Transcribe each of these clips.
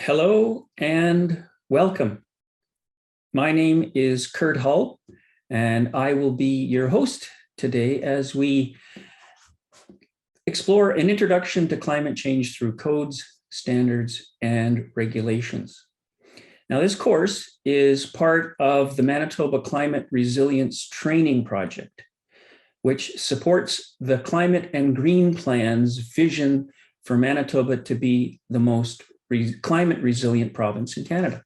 Hello and welcome. My name is Kurt Hull, and I will be your host today as we explore an introduction to climate change through codes, standards, and regulations. Now, this course is part of the Manitoba Climate Resilience Training Project, which supports the Climate and Green Plan's vision for Manitoba to be the most climate resilient province in Canada.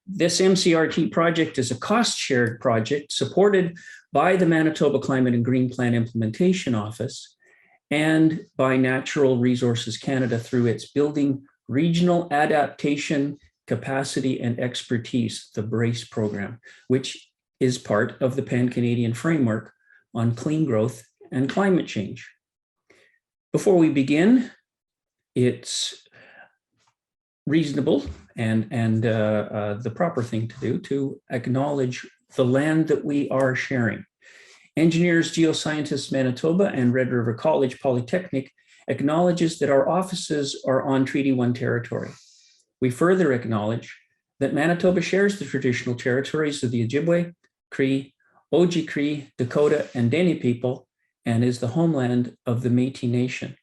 This MCRT project is a cost-shared project supported by the Manitoba Climate and Green Plan Implementation Office and by Natural Resources Canada through its Building Regional Adaptation, Capacity and Expertise, the BRACE program, which is part of the Pan-Canadian Framework on Clean Growth and Climate Change. Before we begin, it's reasonable and the proper thing to do to acknowledge the land that we are sharing. Engineers, Geoscientists Manitoba and Red River College Polytechnic acknowledges that our offices are on Treaty 1 territory. We further acknowledge that Manitoba shares the traditional territories of the Ojibwe, Cree, Oji-Cree, Dakota, and Dene people, and is the homeland of the Métis Nation.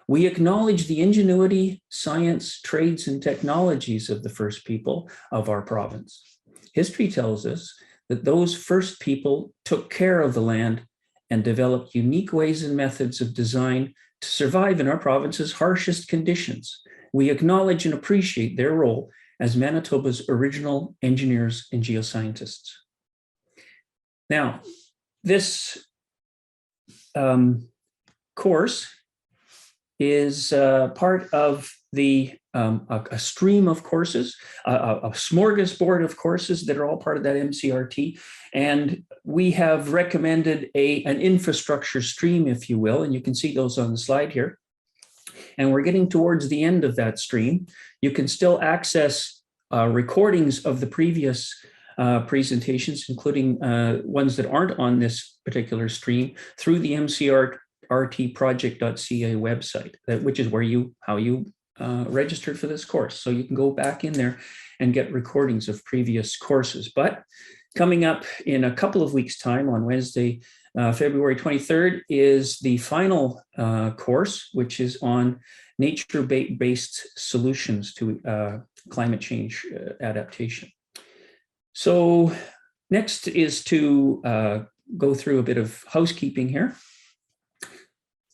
We acknowledge the ingenuity, science, trades, and technologies of the first people of our province. History tells us that those first people took care of the land and developed unique ways and methods of design to survive in our province's harshest conditions. We acknowledge and appreciate their role as Manitoba's original engineers and geoscientists. Now, this course is part of a stream of courses, a smorgasbord of courses that are all part of that MCRT. And we have recommended an infrastructure stream, if you will, and you can see those on the slide here. And we're getting towards the end of that stream. You can still access recordings of the previous presentations, including ones that aren't on this particular stream, through the mcrtproject.ca website, which is where how you registered for this course. So you can go back in there and get recordings of previous courses. But coming up in a couple of weeks' time, on Wednesday, February 23rd, is the final course, which is on nature-based solutions to climate change adaptation. So next is to go through a bit of housekeeping here.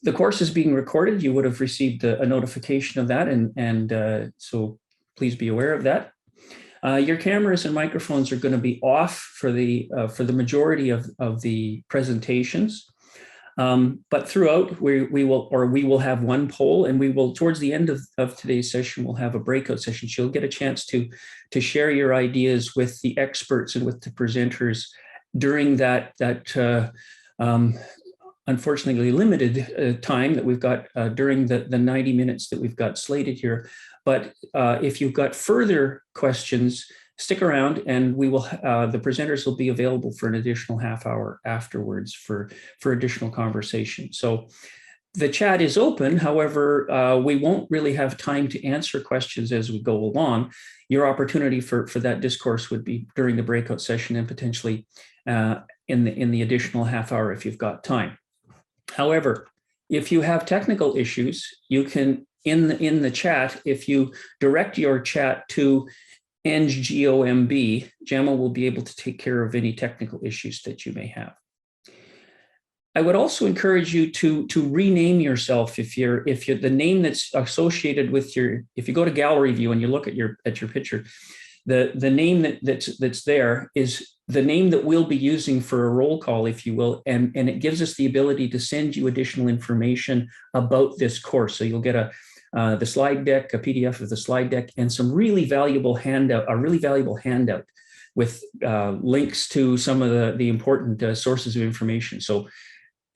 The course is being recorded. You would have received a notification of that, and so please be aware of that. Your cameras and microphones are going to be off for the majority of the presentations, but throughout we will have one poll, and we will, towards the end of today's session, we'll have a breakout session. So you'll get a chance to share your ideas with the experts and with the presenters during that unfortunately limited time that we've got during the 90 minutes that we've got slated here. But if you've got further questions, stick around, and we will. The presenters will be available for an additional half hour afterwards for additional conversation. So the chat is open. However, we won't really have time to answer questions as we go along. Your opportunity for that discourse would be during the breakout session and potentially in the additional half hour if you've got time. However, if you have technical issues, you can, in the chat, if you direct your chat to NGOMB, Gemma will be able to take care of any technical issues that you may have. I would also encourage you to rename yourself if you're the name that's associated with if you go to gallery view and you look at your picture, the name that's there is the name that we'll be using for a roll call, if you will, and it gives us the ability to send you additional information about this course. So you'll get the slide deck, a PDF of the slide deck, and some really valuable handout, with links to some of the important sources of information. So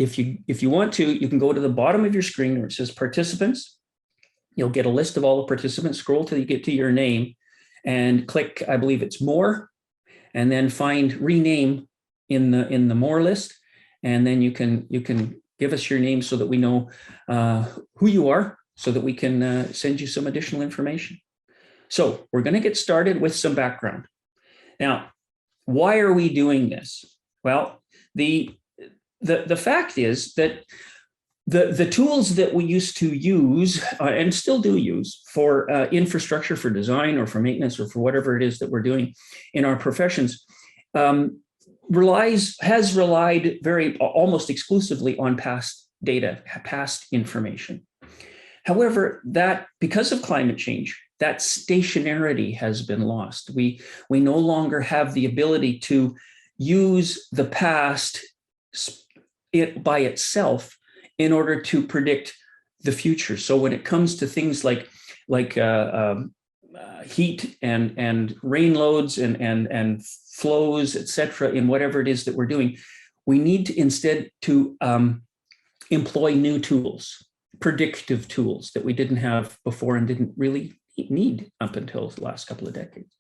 if you want to, you can go to the bottom of your screen where it says participants. You'll get a list of all the participants. Scroll till you get to your name, and click, I believe it's more, and then find rename in the more list, and then you can give us your name so that we know who you are, so that we can send you some additional information. So we're going to get started with some background. Now, why are we doing this? Well, the fact is that the tools that we used to use and still do use for infrastructure, for design or for maintenance or for whatever it is that we're doing in our professions has relied almost exclusively on past data, past information. However, that because of climate change, that stationarity has been lost. We no longer have the ability to use the past by itself in order to predict the future. So when it comes to things like heat and rain loads and flows, et cetera, in whatever it is that we're doing, we need to instead to employ new tools, predictive tools that we didn't have before and didn't really need up until the last couple of decades.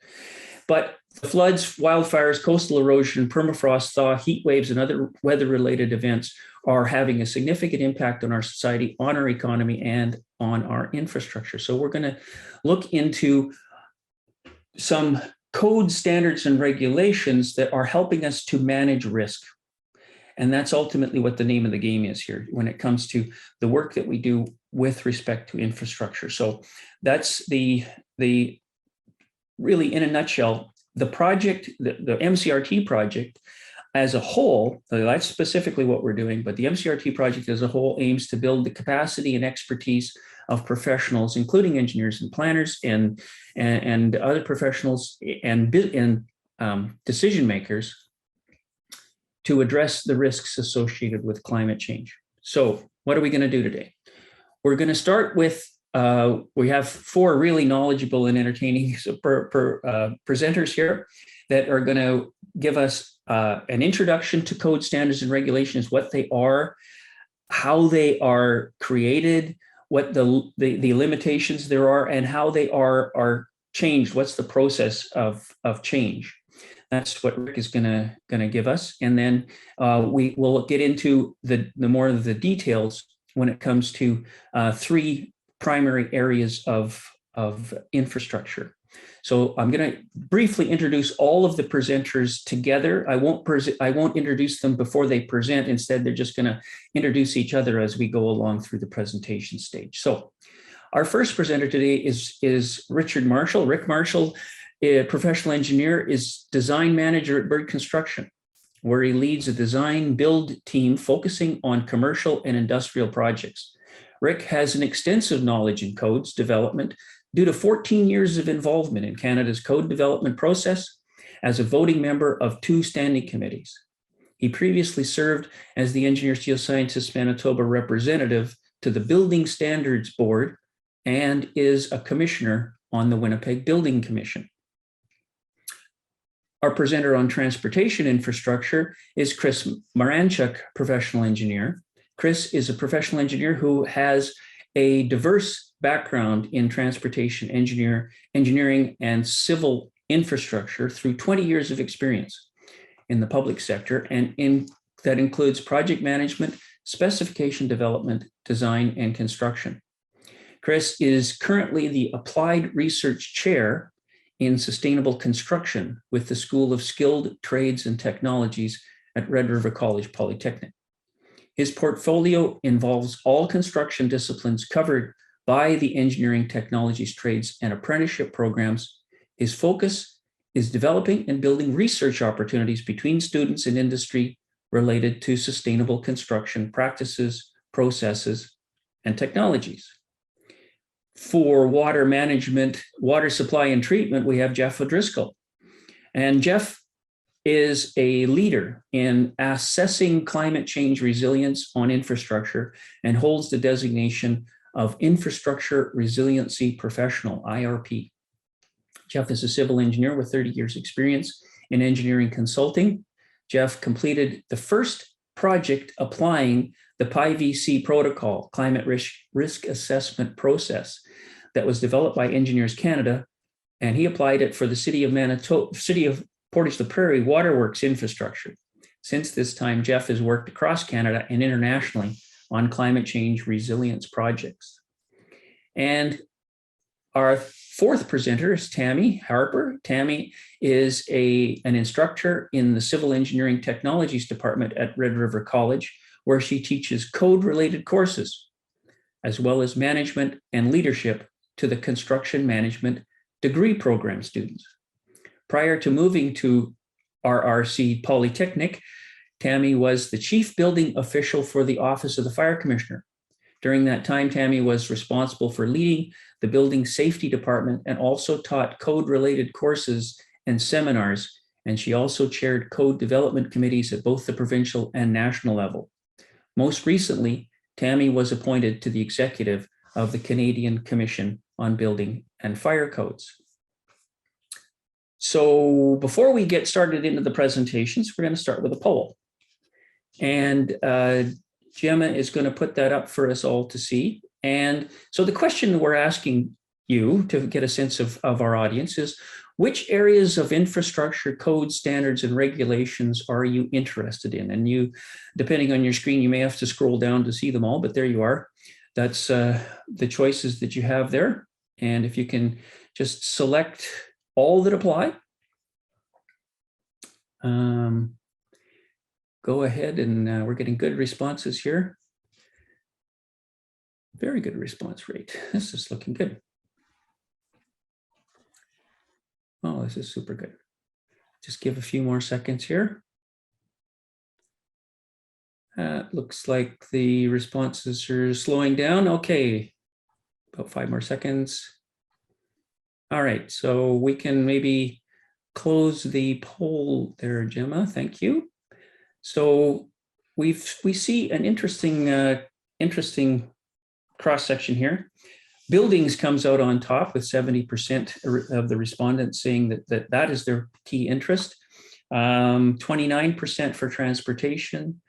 But the floods, wildfires, coastal erosion, permafrost thaw, heat waves, and other weather-related events are having a significant impact on our society, on our economy, and on our infrastructure. So we're going to look into some code standards and regulations that are helping us to manage risk. And that's ultimately what the name of the game is here when it comes to the work that we do with respect to infrastructure. So that's the really, in a nutshell, the project, the MCRT project as a whole, that's specifically what we're doing, but the MCRT project as a whole aims to build the capacity and expertise of professionals, including engineers and planners and other professionals and decision makers to address the risks associated with climate change. So what are we going to do today? We're going to start with we have four really knowledgeable and entertaining presenters here that are going to give us an introduction to code standards and regulations, what they are, how they are created, what the limitations there are, and how they are changed. What's the process of change? That's what Rick is going to give us, and then we will get into the more of the details when it comes to three primary areas of infrastructure. So I'm going to briefly introduce all of the presenters together. I won't introduce them before they present. Instead, they're just going to introduce each other as we go along through the presentation stage. So our first presenter today is Richard Marshall. Rick Marshall, a professional engineer, is design manager at Bird Construction, where he leads a design build team focusing on commercial and industrial projects. Rick has an extensive knowledge in codes development due to 14 years of involvement in Canada's code development process as a voting member of 2 standing committees. He previously served as the Engineers Geoscientists Manitoba representative to the Building Standards Board and is a commissioner on the Winnipeg Building Commission. Our presenter on transportation infrastructure is Chris Maranchuk, professional engineer. Chris is a professional engineer who has a diverse background in transportation engineering and civil infrastructure through 20 years of experience in the public sector, and that includes project management, specification development, design, and construction. Chris is currently the Applied Research Chair in Sustainable Construction with the School of Skilled Trades and Technologies at Red River College Polytechnic. His portfolio involves all construction disciplines covered by the engineering, technologies, trades, and apprenticeship programs. His focus is developing and building research opportunities between students and industry related to sustainable construction practices, processes, and technologies. For water management, water supply and treatment, we have Jeff O'Driscoll. And Jeff is a leader in assessing climate change resilience on infrastructure and holds the designation of Infrastructure Resiliency Professional, IRP. Jeff is a civil engineer with 30 years experience in engineering consulting. Jeff completed the first project applying the PIVC protocol, climate risk assessment process, that was developed by Engineers Canada, and he applied it for the city of Portage la Prairie waterworks infrastructure. Since this time, Jeff has worked across Canada and internationally on climate change resilience projects. And Our fourth presenter is Tammy Harper. Tammy is an instructor in the Civil Engineering Technologies Department at Red River College, where she teaches code-related courses, as well as management and leadership to the construction management degree program students. Prior to moving to RRC Polytechnic, Tammy was the chief building official for the Office of the Fire Commissioner. During that time, Tammy was responsible for leading the building safety department and also taught code-related courses and seminars. And she also chaired code development committees at both the provincial and national level. Most recently, Tammy was appointed to the executive of the Canadian Commission on Building and Fire Codes. So before we get started into the presentations, we're going to start with a poll. And Gemma is going to put that up for us all to see. And so the question we're asking you to get a sense of our audience is, which areas of infrastructure, code, standards, and regulations are you interested in? And you, depending on your screen, you may have to scroll down to see them all, but there you are. That's the choices that you have there. And if you can just select all that apply, go ahead, and we're getting good responses here. Very good response rate. This is looking good. Oh, this is super good. Just give a few more seconds here. Looks like the responses are slowing down. Okay, about 5 more seconds. All right, so we can maybe close the poll there, Gemma. Thank you. So we see an interesting cross-section here. Buildings comes out on top with 70% of the respondents saying that is their key interest. 29% for transportation,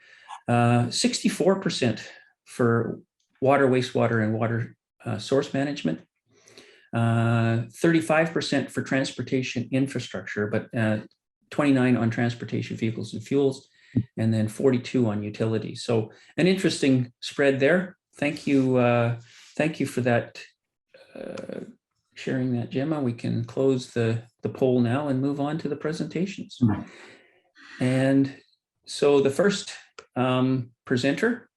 64% for water, wastewater, and water source management, 35% for transportation infrastructure, but 29% on transportation vehicles and fuels, and then 42% on utilities. So an interesting spread there. Thank you for that, sharing that, Gemma. We can close the poll now and move on to the presentations. And so the first presenter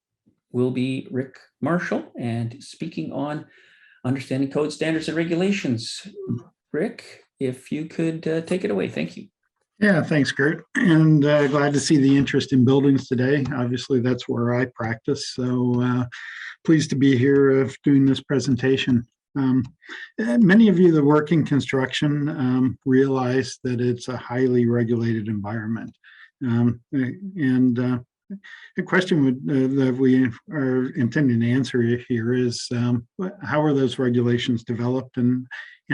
will be Rick Marshall, and speaking on understanding code, standards, and regulations. Rick, if you could take it away. Thank you. Yeah, thanks, Kurt. And glad to see the interest in buildings today. Obviously, that's where I practice. So pleased to be here doing this presentation. Many of you that work in construction realize that it's a highly regulated environment. The question that we are intending to answer here is, how are those regulations developed and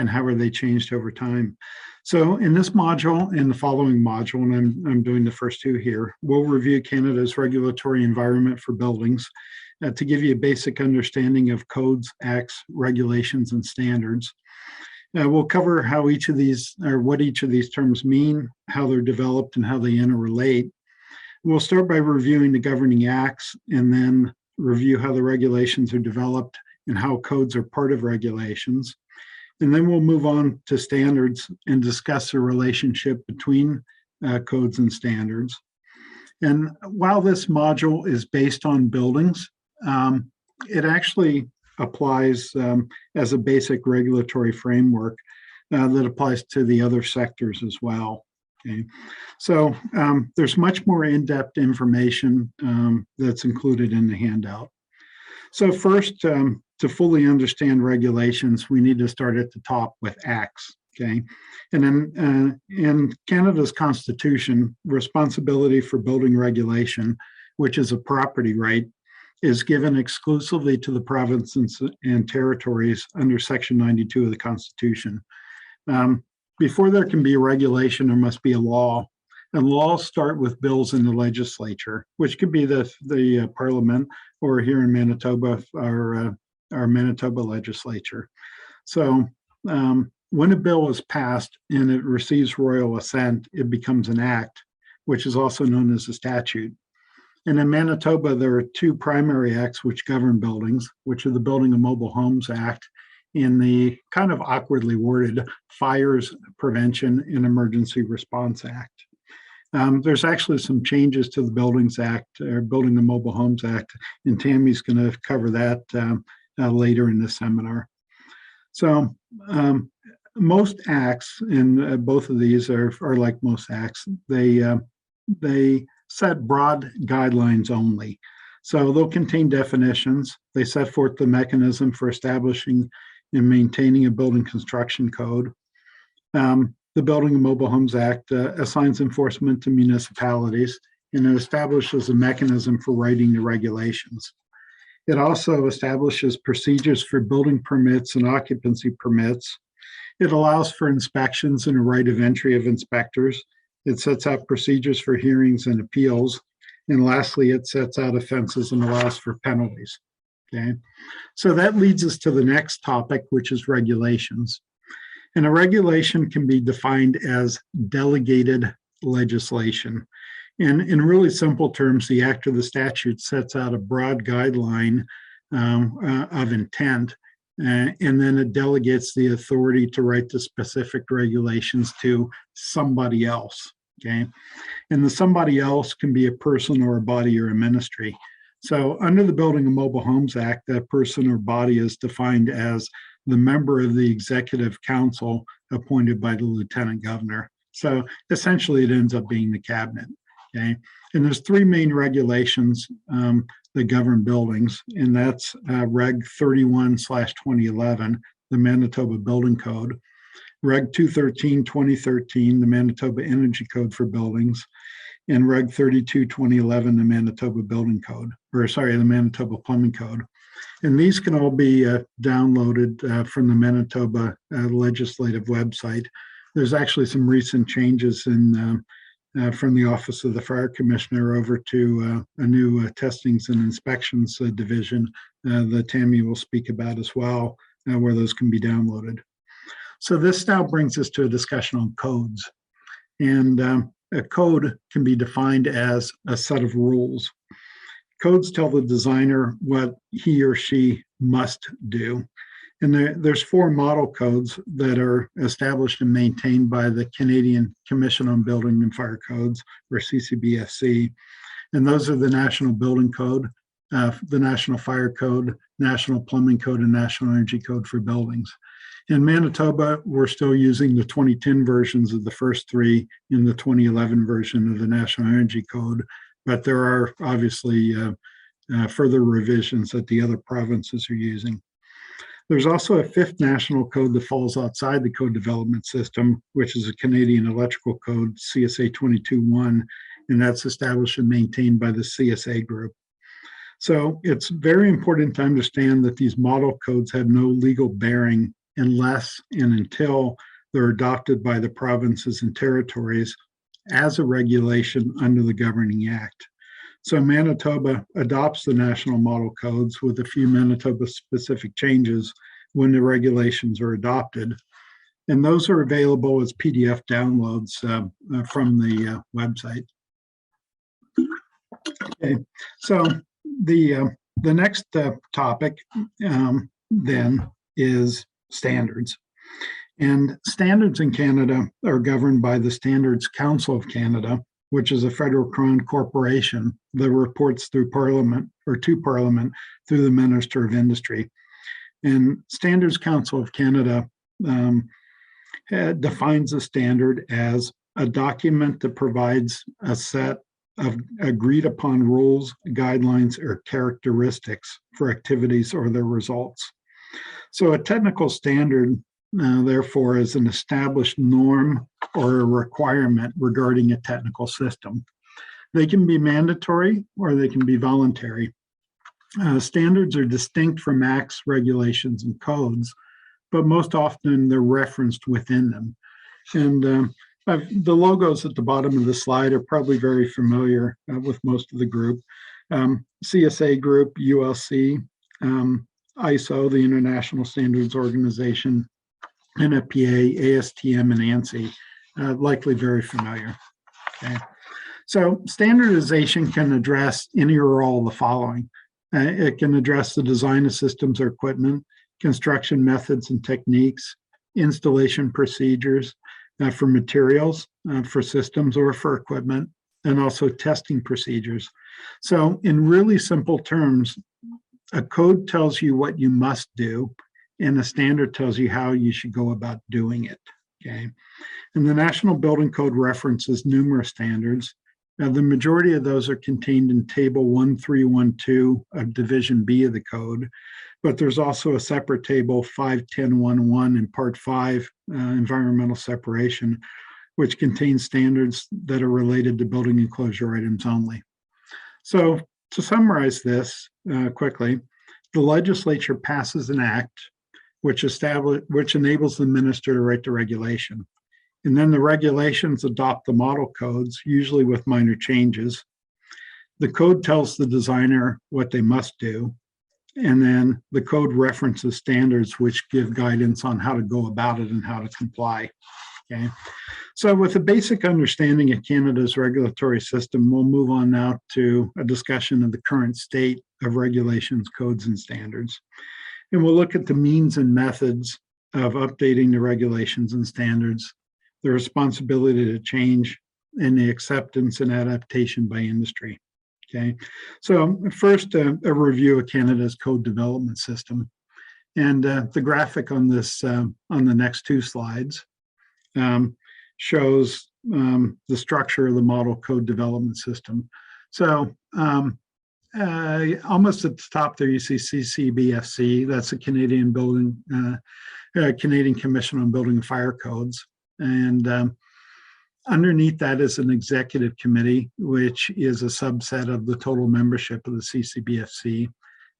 how are they changed over time? So in this module and the following module, and I'm doing the first two here, we'll review Canada's regulatory environment for buildings to give you a basic understanding of codes, acts, regulations, and standards. We'll cover how each of these, or what each of these terms mean, how they're developed, and how they interrelate. We'll start by reviewing the governing acts and then review how the regulations are developed and how codes are part of regulations. And then we'll move on to standards and discuss the relationship between codes and standards. And while this module is based on buildings, it actually applies as a basic regulatory framework that applies to the other sectors as well. Okay, so there's much more in-depth information that's included in the handout. So first, to fully understand regulations, we need to start at the top with acts. Okay, and then in Canada's Constitution, responsibility for building regulation, which is a property right, is given exclusively to the provinces and territories under Section 92 of the Constitution. Before there can be a regulation, there must be a law. And laws start with bills in the legislature, which could be the Parliament, or here in Manitoba, our Manitoba legislature. So when a bill is passed and it receives royal assent, it becomes an act, which is also known as a statute. And in Manitoba, there are two primary acts which govern buildings, which are the Building of Mobile Homes Act in the kind of awkwardly worded Fires Prevention and Emergency Response Act. There's actually some changes to the Buildings Act, or Building and Mobile Homes Act, and Tammy's going to cover that later in the seminar. So most acts, and both of these are like most acts, they set broad guidelines only. So they'll contain definitions. They set forth the mechanism for establishing and maintaining a building construction code. The Building and Mobile Homes Act assigns enforcement to municipalities, and it establishes a mechanism for writing the regulations. It also establishes procedures for building permits and occupancy permits. It allows for inspections and a right of entry of inspectors. It sets out procedures for hearings and appeals. And lastly, it sets out offenses and allows for penalties. Okay, so that leads us to the next topic, which is regulations. And a regulation can be defined as delegated legislation. And in really simple terms, the act or the statute sets out a broad guideline of intent, and then it delegates the authority to write the specific regulations to somebody else. Okay, and the somebody else can be a person or a body or a ministry. So under the Building and Mobile Homes Act, that person or body is defined as the member of the executive council appointed by the lieutenant governor. So essentially it ends up being the cabinet. Okay, and there's three main regulations that govern buildings, and that's Reg 31/2011, the Manitoba Building Code, Reg 213/2013, the Manitoba Energy Code for Buildings, and Reg 32/2011, the Manitoba Building Code, the Manitoba Plumbing Code. And these can all be downloaded from the Manitoba legislative website. There's actually some recent changes from the Office of the Fire Commissioner over to a new Testings and Inspections division that Tammy will speak about as well, where those can be downloaded. So this now brings us to a discussion on codes. And a code can be defined as a set of rules. Codes tell the designer what he or she must do. And there's four model codes that are established and maintained by the Canadian Commission on Building and Fire Codes, or CCBFC. And those are the National Building Code, the National Fire Code, National Plumbing Code, and National Energy Code for Buildings. In Manitoba, we're still using the 2010 versions of the first three in the 2011 version of the National Energy Code, but there are obviously further revisions that the other provinces are using. There's also a fifth national code that falls outside the code development system, which is a Canadian Electrical Code, CSA 22.1, and that's established and maintained by the CSA group. So it's very important to understand that these model codes have no legal bearing unless and until they're adopted by the provinces and territories as a regulation under the governing act. So Manitoba adopts the national model codes with a few Manitoba-specific changes when the regulations are adopted. And those are available as PDF downloads from the website. Okay, so the next topic then is standards. And standards in Canada are governed by the Standards Council of Canada, which is a federal crown corporation that reports through Parliament or to Parliament through the Minister of Industry. And Standards Council of Canada defines a standard as a document that provides a set of agreed upon rules, guidelines, or characteristics for activities or their results. So a technical standard, therefore, is an established norm or a requirement regarding a technical system. They can be mandatory or they can be voluntary. Standards are distinct from acts, regulations, and codes, but most often they're referenced within them. And the logos at the bottom of the slide are probably very familiar with most of the group. CSA Group, ULC, ISO, the International Standards Organization, NFPA, ASTM, and ANSI, likely very familiar. Okay. So standardization can address any or all of the following. It can address the design of systems or equipment, construction methods and techniques, installation procedures for materials, for systems or for equipment, and also testing procedures. So in really simple terms, a code tells you what you must do, and a standard tells you how you should go about doing it, okay? And the National Building Code references numerous standards. Now, the majority of those are contained in Table 1312 of Division B of the code, but there's also a separate table, 51011 in Part 5, Environmental Separation, which contains standards that are related to building enclosure items only. So to summarize this quickly, the legislature passes an act which enables the minister to write the regulation. And then the regulations adopt the model codes, usually with minor changes. The code tells the designer what they must do. And then the code references standards which give guidance on how to go about it and how to comply. Okay. So with a basic understanding of Canada's regulatory system, we'll move on now to a discussion of the current state of regulations, codes, and standards. And we'll look at the means and methods of updating the regulations and standards, the responsibility to change, and the acceptance and adaptation by industry. Okay, so first, a review of Canada's code development system. And the graphic on this, on the next two slides, shows the structure of the model code development system. So almost at the top there, you see CCBFC. That's the Canadian Canadian Commission on Building and Fire Codes. And underneath that is an executive committee, which is a subset of the total membership of the CCBFC.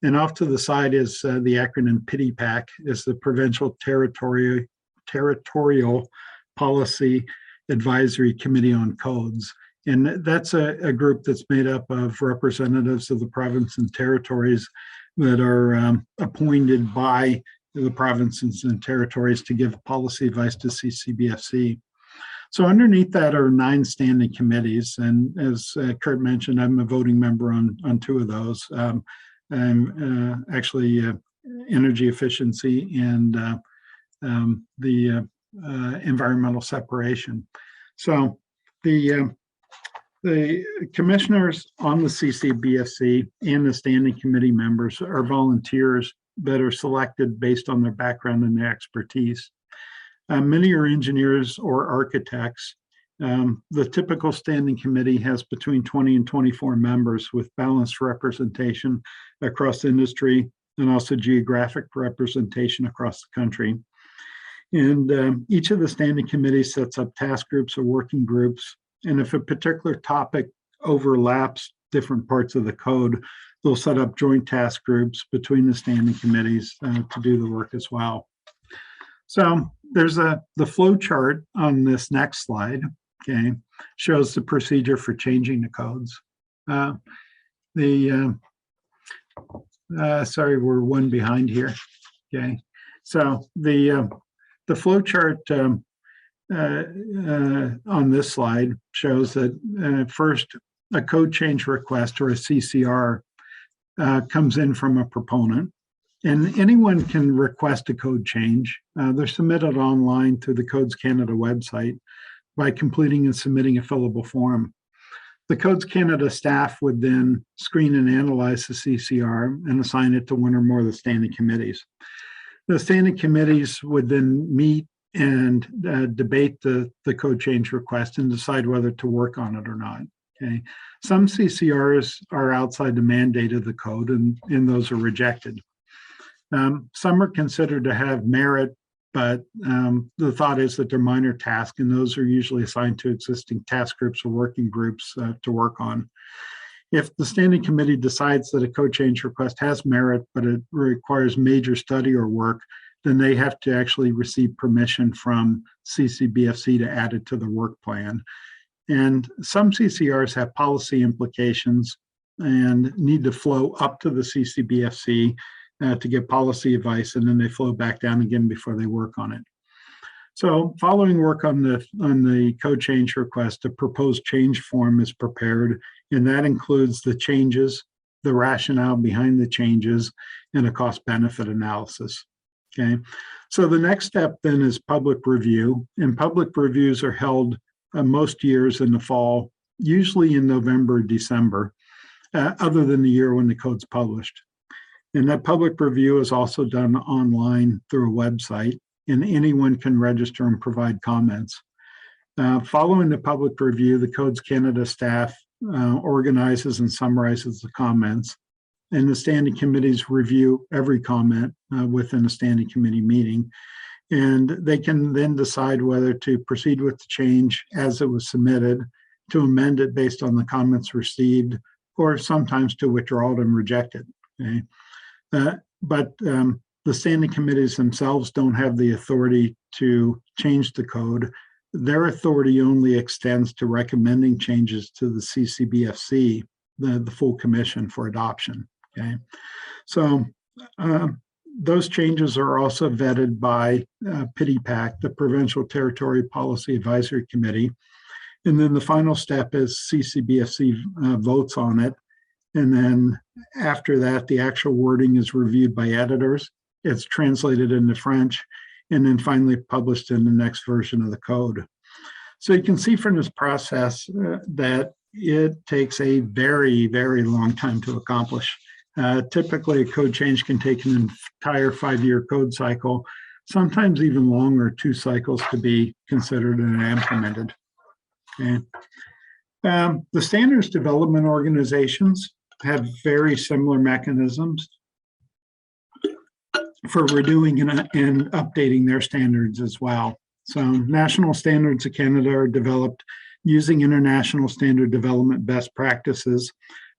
And off to the side is the acronym PITIPAC, is the Provincial Territorial Policy Advisory Committee on Codes. And that's a group that's made up of representatives of the province and territories that are appointed by the provinces and territories to give policy advice to CCBFC. So underneath that are 9 standing committees. And as Kurt mentioned, I'm a voting member on 2 of those. Actually energy efficiency and the environmental separation. So the commissioners on the CCBFC and the standing committee members are volunteers that are selected based on their background and their expertise. Many are engineers or architects. The typical standing committee has between 20 and 24 members with balanced representation across industry and also geographic representation across the country. And each of the standing committees sets up task groups or working groups. And if a particular topic overlaps different parts of the code, they'll set up joint task groups between the standing committees to do the work as well. So there's the flow chart on this next slide, okay, shows the procedure for changing the codes. Sorry, we're one behind here, okay. So the flow chart on this slide shows that first, a code change request or a CCR comes in from a proponent. And anyone can request a code change. They're submitted online through the Codes Canada website by completing and submitting a fillable form. The Codes Canada staff would then screen and analyze the CCR and assign it to one or more of the standing committees. The standing committees would then meet and debate the code change request and decide whether to work on it or not. Okay. Some CCRs are outside the mandate of the code, and those are rejected. Some are considered to have merit, but the thought is that they're minor tasks, and those are usually assigned to existing task groups or working groups to work on. If the standing committee decides that a code change request has merit, but it requires major study or work, then they have to actually receive permission from CCBFC to add it to the work plan. And some CCRs have policy implications and need to flow up to the CCBFC to get policy advice, and then they flow back down again before they work on it. So following work on the code change request, a proposed change form is prepared, and that includes the changes, the rationale behind the changes, and a cost benefit analysis. Okay, so the next step then is public review, and public reviews are held most years in the fall, usually in November, December, other than the year when the code's published. And that public review is also done online through a website, and anyone can register and provide comments. Following the public review, the Codes Canada staff organizes and summarizes the comments, and the standing committees review every comment within a standing committee meeting. And they can then decide whether to proceed with the change as it was submitted, to amend it based on the comments received, or sometimes to withdraw it and reject it. Okay? But the standing committees themselves don't have the authority to change the code. Their authority only extends to recommending changes to the CCBFC, the full commission for adoption. Okay, so those changes are also vetted by PTPAC, the Provincial Territory Policy Advisory Committee. And then the final step is CCBFC votes on it. And then after that, the actual wording is reviewed by editors. It's translated into French, and then finally published in the next version of the code. So you can see from this process that it takes a very, very long time to accomplish. Typically, a code change can take an entire 5-year code cycle, sometimes even longer, 2 cycles to be considered and implemented. Okay. The standards development organizations have very similar mechanisms for reviewing and updating their standards as well. So national standards of Canada are developed using international standard development best practices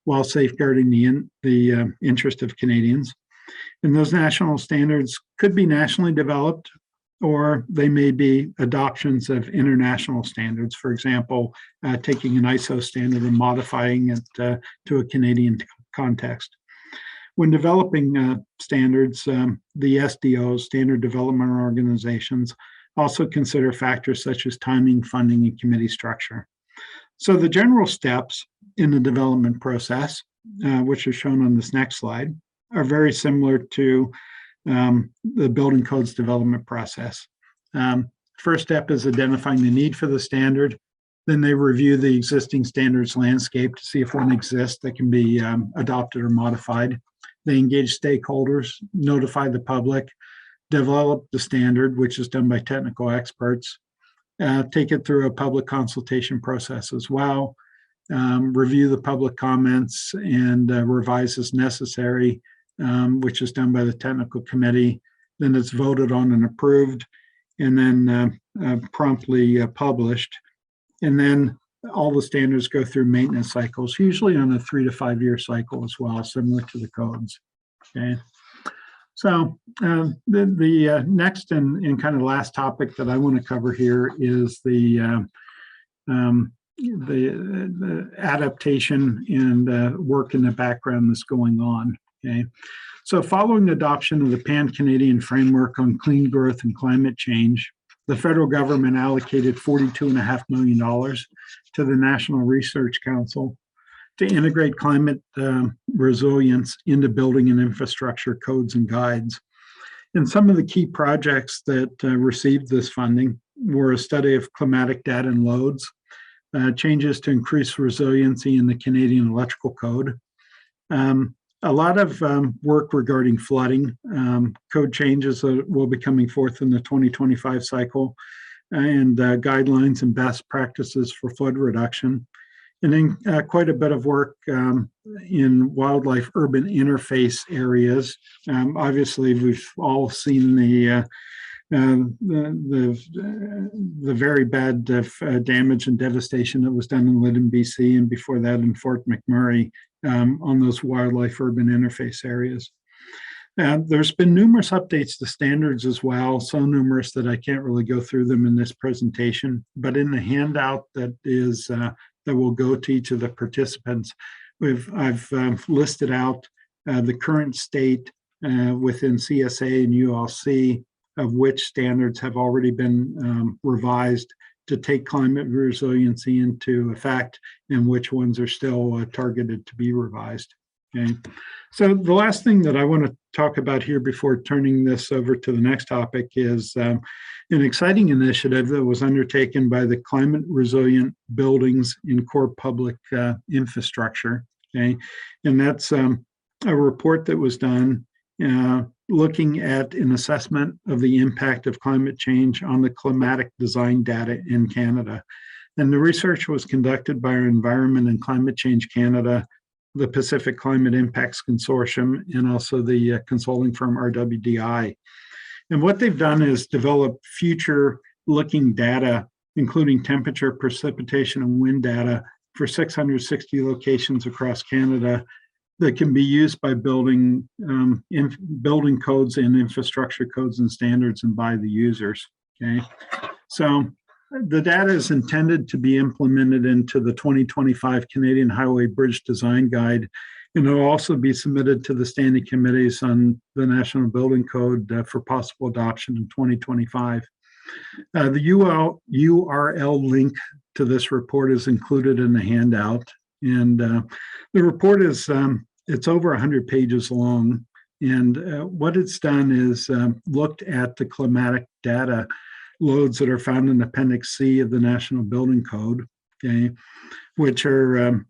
while safeguarding the interest of Canadians. And those national standards could be nationally developed, or they may be adoptions of international standards. For example, taking an ISO standard and modifying it to a Canadian context. When developing standards, the SDOs, Standard Development Organizations, also consider factors such as timing, funding, and committee structure. So the general steps in the development process, which are shown on this next slide, are very similar to the building codes development process. First step is identifying the need for the standard. Then they review the existing standards landscape to see if one exists that can be adopted or modified. They engage stakeholders, notify the public, develop the standard, which is done by technical experts, take it through a public consultation process as well, review the public comments and revise as necessary, which is done by the technical committee. Then it's voted on and approved, and then promptly published. And then all the standards go through maintenance cycles, usually on a 3 to 5 year cycle as well, similar to the codes. Okay. So the next and kind of last topic that I want to cover here is the adaptation and work in the background that's going on. Okay. So following adoption of the Pan-Canadian Framework on Clean Growth and Climate Change, the federal government allocated $42.5 million to the National Research Council to integrate climate resilience into building and infrastructure codes and guides. And some of the key projects that received this funding were a study of climatic data and loads, changes to increase resiliency in the Canadian Electrical Code, a lot of work regarding flooding, code changes that will be coming forth in the 2025 cycle, and guidelines and best practices for flood reduction. And then quite a bit of work in wildlife-urban interface areas. Obviously, we've all seen the very bad damage and devastation that was done in Lytton, BC, and before that in Fort McMurray on those wildlife-urban interface areas. There's been numerous updates to standards as well, so numerous that I can't really go through them in this presentation. But in the handout that is that will go to each of the participants, I've listed out the current state within CSA and ULC of which standards have already been revised to take climate resiliency into effect and which ones are still targeted to be revised. Okay. So the last thing that I want to talk about here before turning this over to the next topic is an exciting initiative that was undertaken by the Climate Resilient Buildings in Core Public Infrastructure. Okay. And that's a report that was done looking at an assessment of the impact of climate change on the climatic design data in Canada. And the research was conducted by our Environment and Climate Change Canada, the Pacific Climate Impacts Consortium, and also the consulting firm RWDI. And what they've done is develop future-looking data, including temperature, precipitation, and wind data for 660 locations across Canada that can be used by building codes and infrastructure codes and standards and by the users. Okay, so the data is intended to be implemented into the 2025 Canadian Highway Bridge Design Guide, and it will also be submitted to the standing committees on the National Building Code for possible adoption in 2025. The URL link to this report is included in the handout, and the report is it's over 100 pages long. And what it's done is looked at the climatic data loads that are found in Appendix C of the National Building Code, okay, which are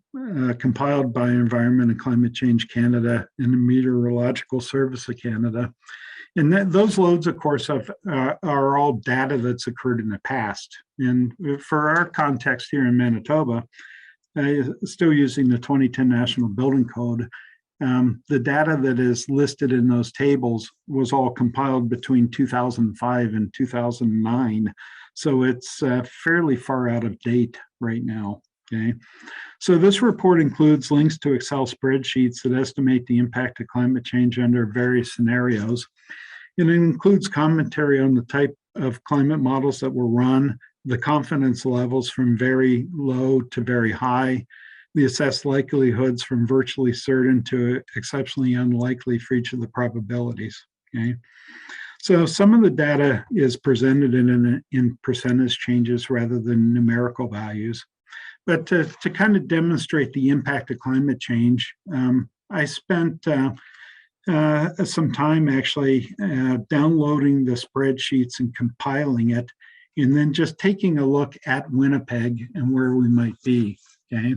compiled by Environment and Climate Change Canada and the Meteorological Service of Canada. And those loads, of course, are all data that's occurred in the past. And for our context here in Manitoba, still using the 2010 National Building Code, the data that is listed in those tables was all compiled between 2005 and 2009. So it's fairly far out of date right now. Okay. So this report includes links to Excel spreadsheets that estimate the impact of climate change under various scenarios. And it includes commentary on the type of climate models that were run, the confidence levels from very low to very high, the assessed likelihoods from virtually certain to exceptionally unlikely for each of the probabilities. Okay, so some of the data is presented in percentage changes rather than numerical values. But to kind of demonstrate the impact of climate change, I spent some time actually downloading the spreadsheets and compiling it, and then just taking a look at Winnipeg and where we might be. Okay.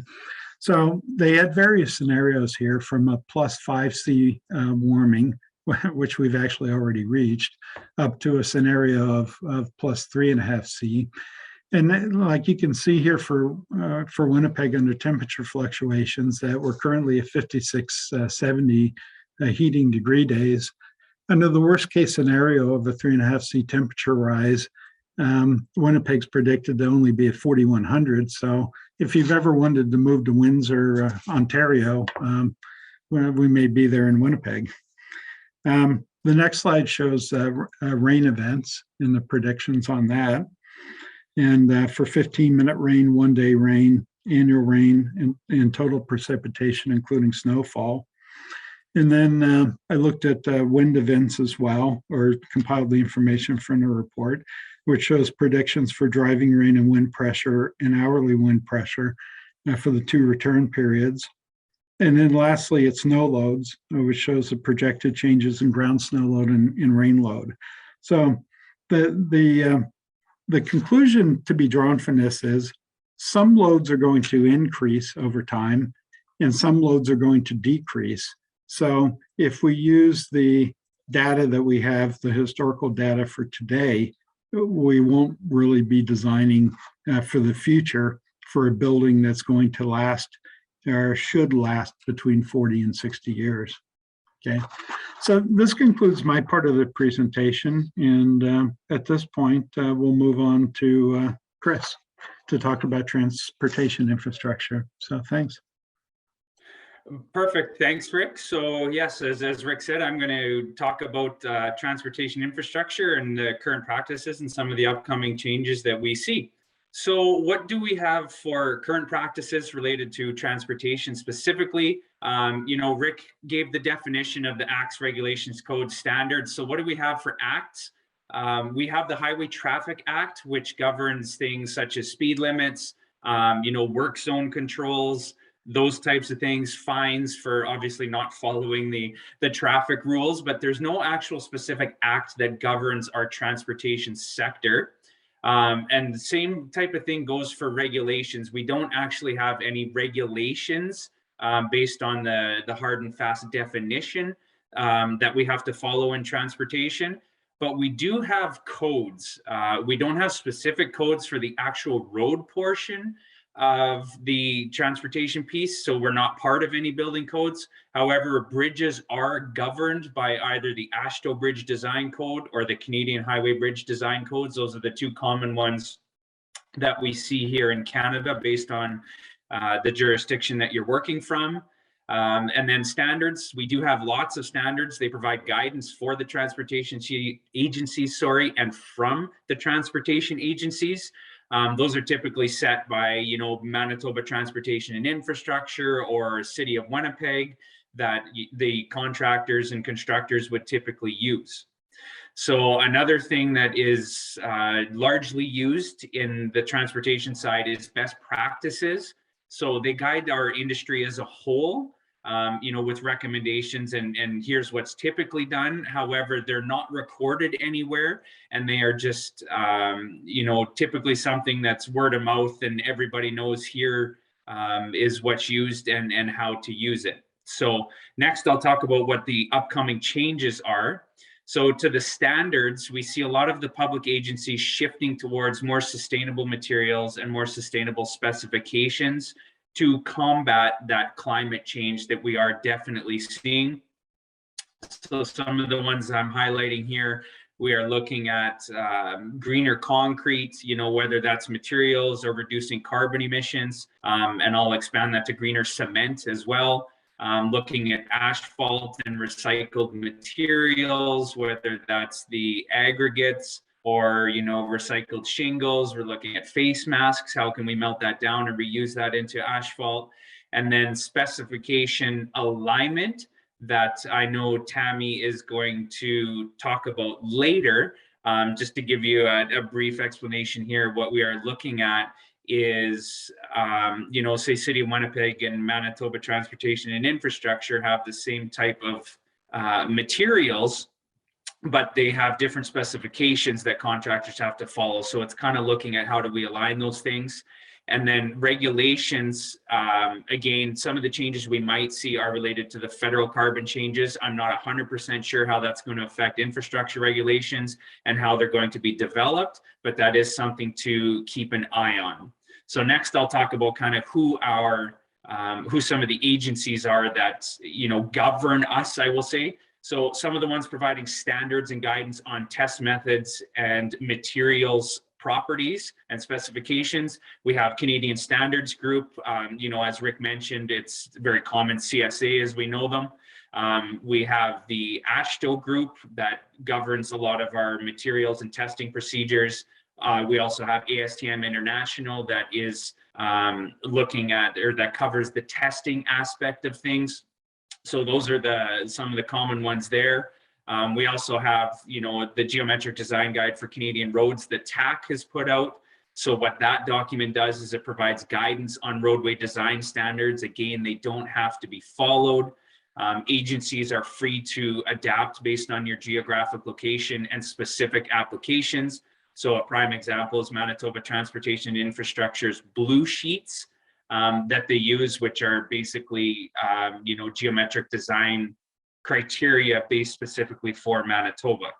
So they had various scenarios here, from a plus 5C warming, which we've actually already reached, up to a scenario of plus 3.5C. And like you can see here for Winnipeg under temperature fluctuations that we're currently at 5670 heating degree days. Under the worst case scenario of a 3.5C temperature rise, Winnipeg's predicted to only be at 4100. So if you've ever wanted to move to Windsor, Ontario, we may be there in Winnipeg. The next slide shows rain events and the predictions on that. And for 15-minute rain, one-day rain, annual rain, and total precipitation, including snowfall. And then I looked at wind events as well, or compiled the information from the report, which shows predictions for driving rain and wind pressure and hourly wind pressure for the two return periods. And then lastly, it's snow loads, which shows the projected changes in ground snow load and rain load. So the conclusion to be drawn from this is some loads are going to increase over time and some loads are going to decrease. So if we use the data that we have, the historical data for today, we won't really be designing for the future for a building that's going to last or should last between 40 and 60 years. Okay, so this concludes my part of the presentation. And at this point, we'll move on to Chris to talk about transportation infrastructure. So thanks. Perfect. Thanks, Rick. So yes, as Rick said, I'm going to talk about transportation infrastructure and the current practices and some of the upcoming changes that we see. So what do we have for current practices related to transportation specifically? Rick gave the definition of the Acts, Regulations, Code, Standards. So what do we have for acts? We have the Highway Traffic Act, which governs things such as speed limits, work zone controls, those types of things, fines for obviously not following the traffic rules, but there's no actual specific act that governs our transportation sector. And the same type of thing goes for regulations. We don't actually have any regulations based on the hard and fast definition that we have to follow in transportation, but we do have codes. We don't have specific codes for the actual road portion of the transportation piece, so we're not part of any building codes. However, bridges are governed by either the AASHTO Bridge Design Code or the Canadian Highway Bridge Design Codes. Those are the two common ones that we see here in Canada based on the jurisdiction that you're working from. And then standards, we do have lots of standards. They provide guidance for the transportation agencies, and from the transportation agencies. Those are typically set by, Manitoba Transportation and Infrastructure or City of Winnipeg that the contractors and constructors would typically use. So another thing that is largely used in the transportation side is best practices. So they guide our industry as a whole, with recommendations and here's what's typically done. However, they're not recorded anywhere, and they are just, typically something that's word of mouth and everybody knows here is what's used and how to use it. So next I'll talk about what the upcoming changes are. So to the standards, we see a lot of the public agencies shifting towards more sustainable materials and more sustainable specifications to combat that climate change that we are definitely seeing. So some of the ones I'm highlighting here, we are looking at greener concrete, whether that's materials or reducing carbon emissions, and I'll expand that to greener cement as well. Looking at asphalt and recycled materials, whether that's the aggregates or, recycled shingles. We're looking at face masks. How can we melt that down and reuse that into asphalt? And then specification alignment that I know Tammy is going to talk about later. Just to give you a brief explanation here, what we are looking at is, say City of Winnipeg and Manitoba Transportation and Infrastructure have the same type of materials, but they have different specifications that contractors have to follow. So it's kind of looking at how do we align those things. And then regulations, again, some of the changes we might see are related to the federal carbon changes. I'm not 100% sure how that's going to affect infrastructure regulations and how they're going to be developed, but that is something to keep an eye on. So next I'll talk about kind of who some of the agencies are that, govern us, I will say. So some of the ones providing standards and guidance on test methods and materials properties and specifications. We have Canadian Standards Group. As Rick mentioned, it's very common, CSA as we know them. We have the AASHTO Group that governs a lot of our materials and testing procedures. We also have ASTM International that is looking at, or that covers the testing aspect of things. So those are some of the common ones there. We also have, the Geometric Design Guide for Canadian Roads that TAC has put out. So what that document does is it provides guidance on roadway design standards. Again, they don't have to be followed. Agencies are free to adapt based on your geographic location and specific applications. So a prime example is Manitoba Transportation Infrastructure's blue sheets that they use, which are basically, geometric design criteria based specifically for Manitoba.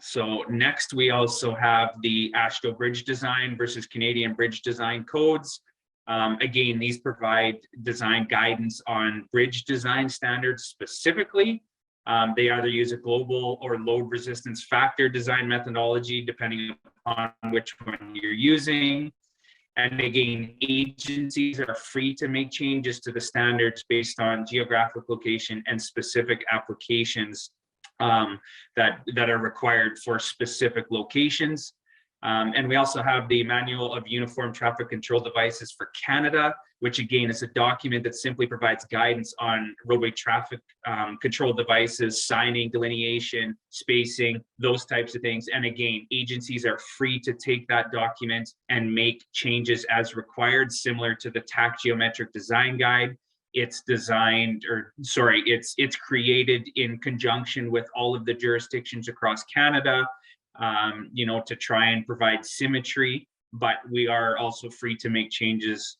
So next, we also have the AASHTO Bridge Design versus Canadian Bridge Design Codes. Again, these provide design guidance on bridge design standards specifically. They either use a global or load resistance factor design methodology, depending upon which one you're using. And again, agencies are free to make changes to the standards based on geographic location and specific applications that are required for specific locations. And we also have the Manual of Uniform Traffic Control Devices for Canada, which again is a document that simply provides guidance on roadway traffic control devices, signing, delineation, spacing, those types of things. And again, agencies are free to take that document and make changes as required, similar to the TAC Geometric Design Guide. It's it's created in conjunction with all of the jurisdictions across Canada, to try and provide symmetry, but we are also free to make changes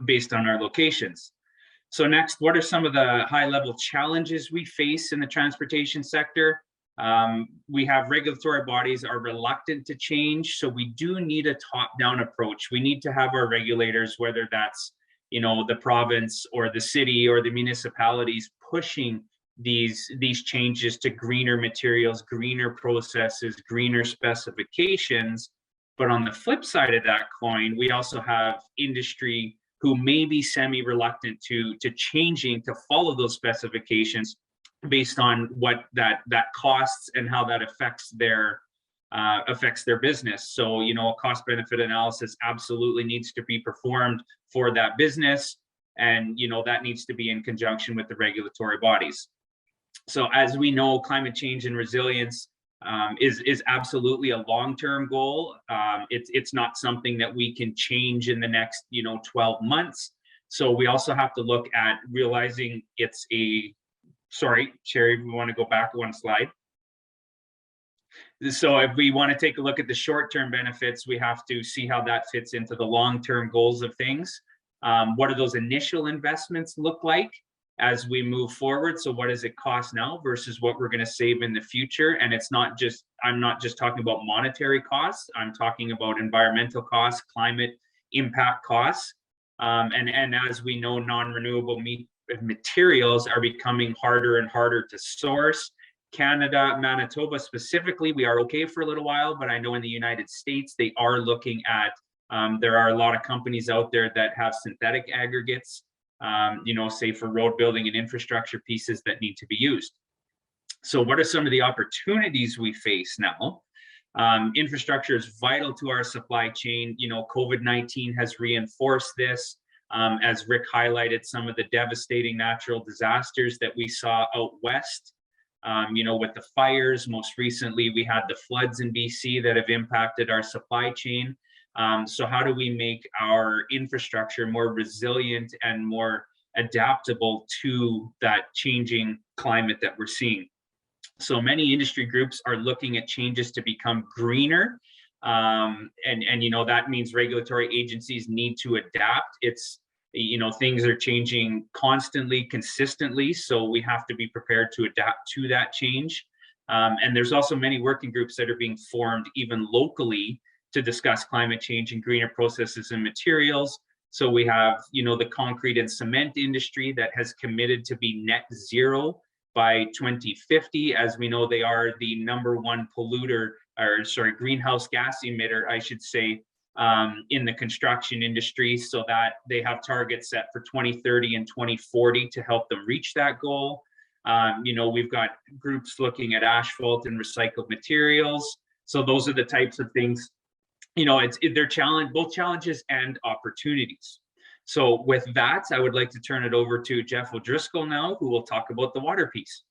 based on our locations. So next, what are some of the high-level challenges we face in the transportation sector? We have regulatory bodies are reluctant to change, so we do need a top-down approach. We need to have our regulators, whether that's the province or the city or the municipalities, pushing these changes to greener materials, greener processes, greener specifications. But on the flip side of that coin, we also have industry who may be semi-reluctant to changing to follow those specifications based on what that costs and how that affects their business. So, a cost benefit analysis absolutely needs to be performed for that business. And, that needs to be in conjunction with the regulatory bodies. So as we know, climate change and resilience is absolutely a long-term goal. It's not something that we can change in the next 12 months. So we also have to look at realizing sorry, Sherry, we want to go back one slide. So if we want to take a look at the short-term benefits, we have to see how that fits into the long-term goals of things. What do those initial investments look like as we move forward? So what does it cost now versus what we're going to save in the future? And I'm not just talking about monetary costs. I'm talking about environmental costs, climate impact costs. And as we know, non-renewable materials are becoming harder and harder to source. Canada, Manitoba specifically, we are okay for a little while, but I know in the United States, they are looking at, there are a lot of companies out there that have synthetic aggregates, say for road building and infrastructure pieces that need to be used. So what are some of the opportunities we face now? Infrastructure is vital to our supply chain. COVID-19 has reinforced this. As Rick highlighted, some of the devastating natural disasters that we saw out west, with the fires. Most recently, we had the floods in BC that have impacted our supply chain. So how do we make our infrastructure more resilient and more adaptable to that changing climate that we're seeing? So many industry groups are looking at changes to become greener. And that means regulatory agencies need to adapt. Things are changing constantly, consistently. So we have to be prepared to adapt to that change. And there's also many working groups that are being formed even locally to discuss climate change and greener processes and materials. So we have, the concrete and cement industry that has committed to be net zero by 2050. As we know, they are the #1 polluter, greenhouse gas emitter, I should say, in the construction industry, so that they have targets set for 2030 and 2040 to help them reach that goal. We've got groups looking at asphalt and recycled materials. So those are the types of things, they're both challenges and opportunities. So with that, I would like to turn it over to Jeff O'Driscoll now, who will talk about the water piece.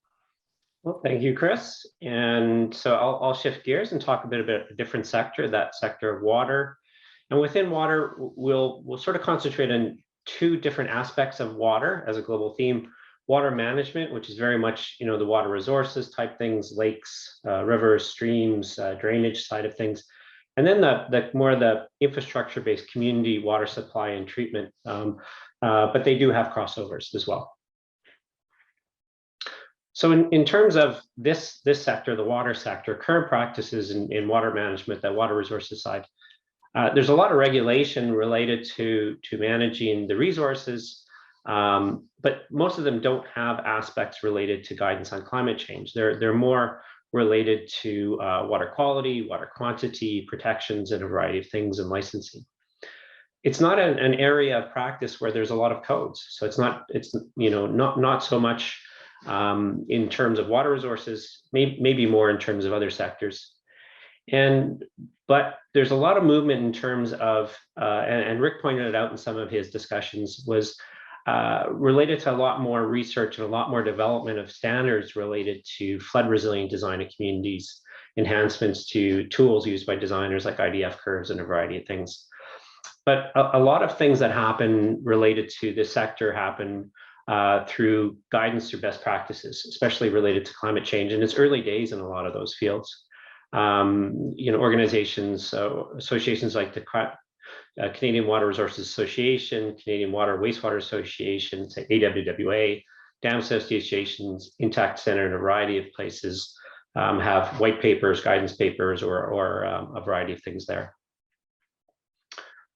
Well, thank you, Chris. And so I'll shift gears and talk a bit about a different sector, that sector of water. And within water, we'll sort of concentrate on two different aspects of water as a global theme. Water management, which is very much, the water resources type things, lakes, rivers, streams, drainage side of things. And then the more the infrastructure-based community water supply and treatment, but they do have crossovers as well. So in terms of this sector, the water sector, current practices in water management, that water resources side, there's a lot of regulation related to managing the resources, but most of them don't have aspects related to guidance on climate change. They're more related to water quality, water quantity, protections, and a variety of things, and licensing. It's not an area of practice where there's a lot of codes. So it's not so much in terms of water resources, maybe more in terms of other sectors. But there's a lot of movement in terms of, and Rick pointed it out in some of his discussions, was related to a lot more research and a lot more development of standards related to flood resilient design of communities, enhancements to tools used by designers like IDF curves and a variety of things. But a lot of things that happen related to this sector happen through guidance through best practices, especially related to climate change. And it's early days in a lot of those fields. Organizations, associations like the Canadian Water Resources Association, Canadian Water Wastewater Association, AWWA, dam associations, Intact Center, and a variety of places have white papers, guidance papers, or a variety of things there.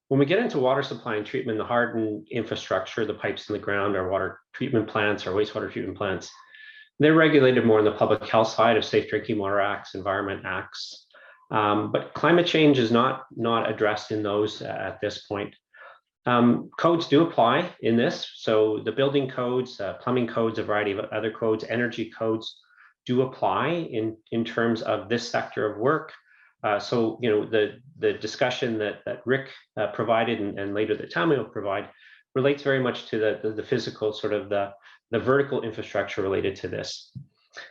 When we get into water supply and treatment, the hardened infrastructure, the pipes in the ground, our water treatment plants, our wastewater treatment plants, they're regulated more on the public health side of Safe Drinking Water Acts, Environment Acts. But climate change is not addressed in those at this point. Codes do apply in this. So the building codes, plumbing codes, a variety of other codes, energy codes do apply in terms of this sector of work. So, the discussion that Rick provided and later that Tammy will provide relates very much to the physical, sort of the vertical infrastructure related to this.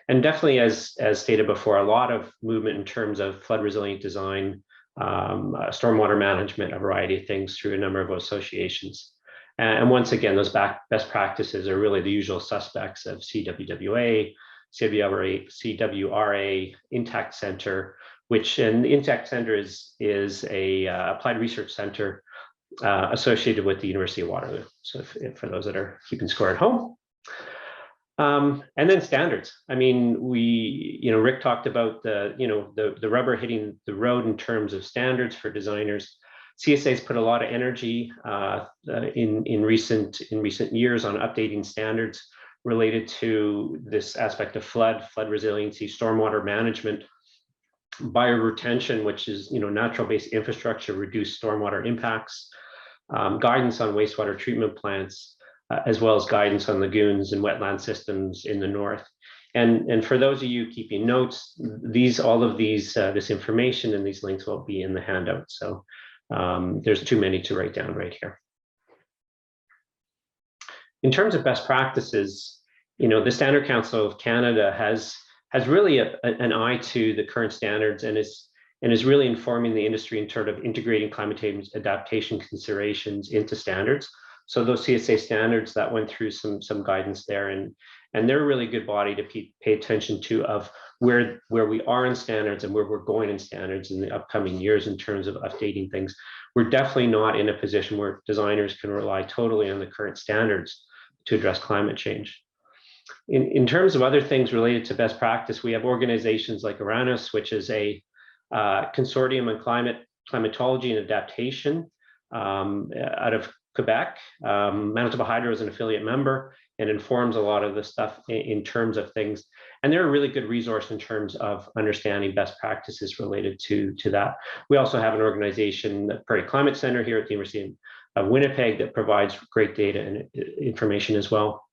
And definitely, as stated before, a lot of movement in terms of flood resilient design, stormwater management, a variety of things through a number of associations. And once again, those best practices are really the usual suspects of CWWA, CWRA, Intact Center, and the Intact Center is a applied research center associated with the University of Waterloo. So for those that are keeping score at home. And then standards. I mean, Rick talked about the rubber hitting the road in terms of standards for designers. CSA's put a lot of energy in recent years on updating standards related to this aspect of flood resiliency, stormwater management, bioretention, which is natural-based infrastructure, reduce stormwater impacts, guidance on wastewater treatment plants, as well as guidance on lagoons and wetland systems in the north. And for those of you keeping notes, all of these this information and these links will be in the handout. So there's too many to write down right here. In terms of best practices, the Standard Council of Canada has really an eye to the current standards and is really informing the industry in terms of integrating climate change adaptation considerations into standards. So those CSA standards that went through some guidance there, and they're a really good body to pay attention to of where we are in standards and where we're going in standards in the upcoming years in terms of updating things. We're definitely not in a position where designers can rely totally on the current standards to address climate change. In terms of other things related to best practice, we have organizations like Uranus, which is a consortium on climatology and adaptation out of Quebec. Manitoba Hydro is an affiliate member and informs a lot of the stuff in terms of things. And they're a really good resource in terms of understanding best practices related to that. We also have an organization, the Prairie Climate Center here at the University of Winnipeg, that provides great data and information as well.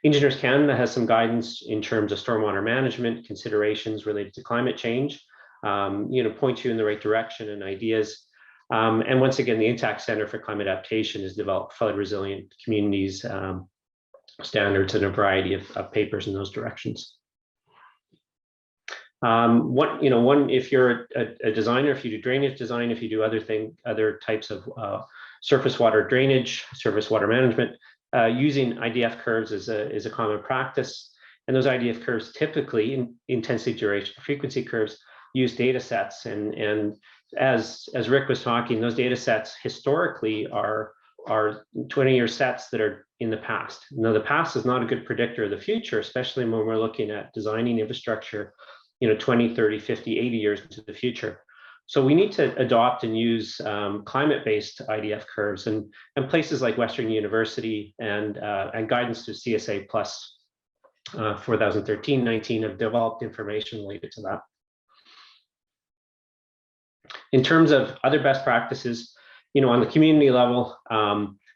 Engineers Canada has some guidance in terms of stormwater management considerations related to climate change, point you in the right direction and ideas. And once again, the Intact Center for Climate Adaptation has developed flood resilient communities standards and a variety of papers in those directions. If you're a designer, if you do drainage design, if you do other types of surface water drainage, surface water management, using IDF curves is a common practice. And those IDF curves typically, intensity, duration, frequency curves, use data sets. And as Rick was talking, those data sets historically are 20-year sets that are in the past. Now, the past is not a good predictor of the future, especially when we're looking at designing infrastructure, 20, 30, 50, 80 years into the future. So we need to adopt and use climate-based IDF curves, and places like Western University and guidance to CSA Plus 2013-19 have developed information related to that. In terms of other best practices, on the community level,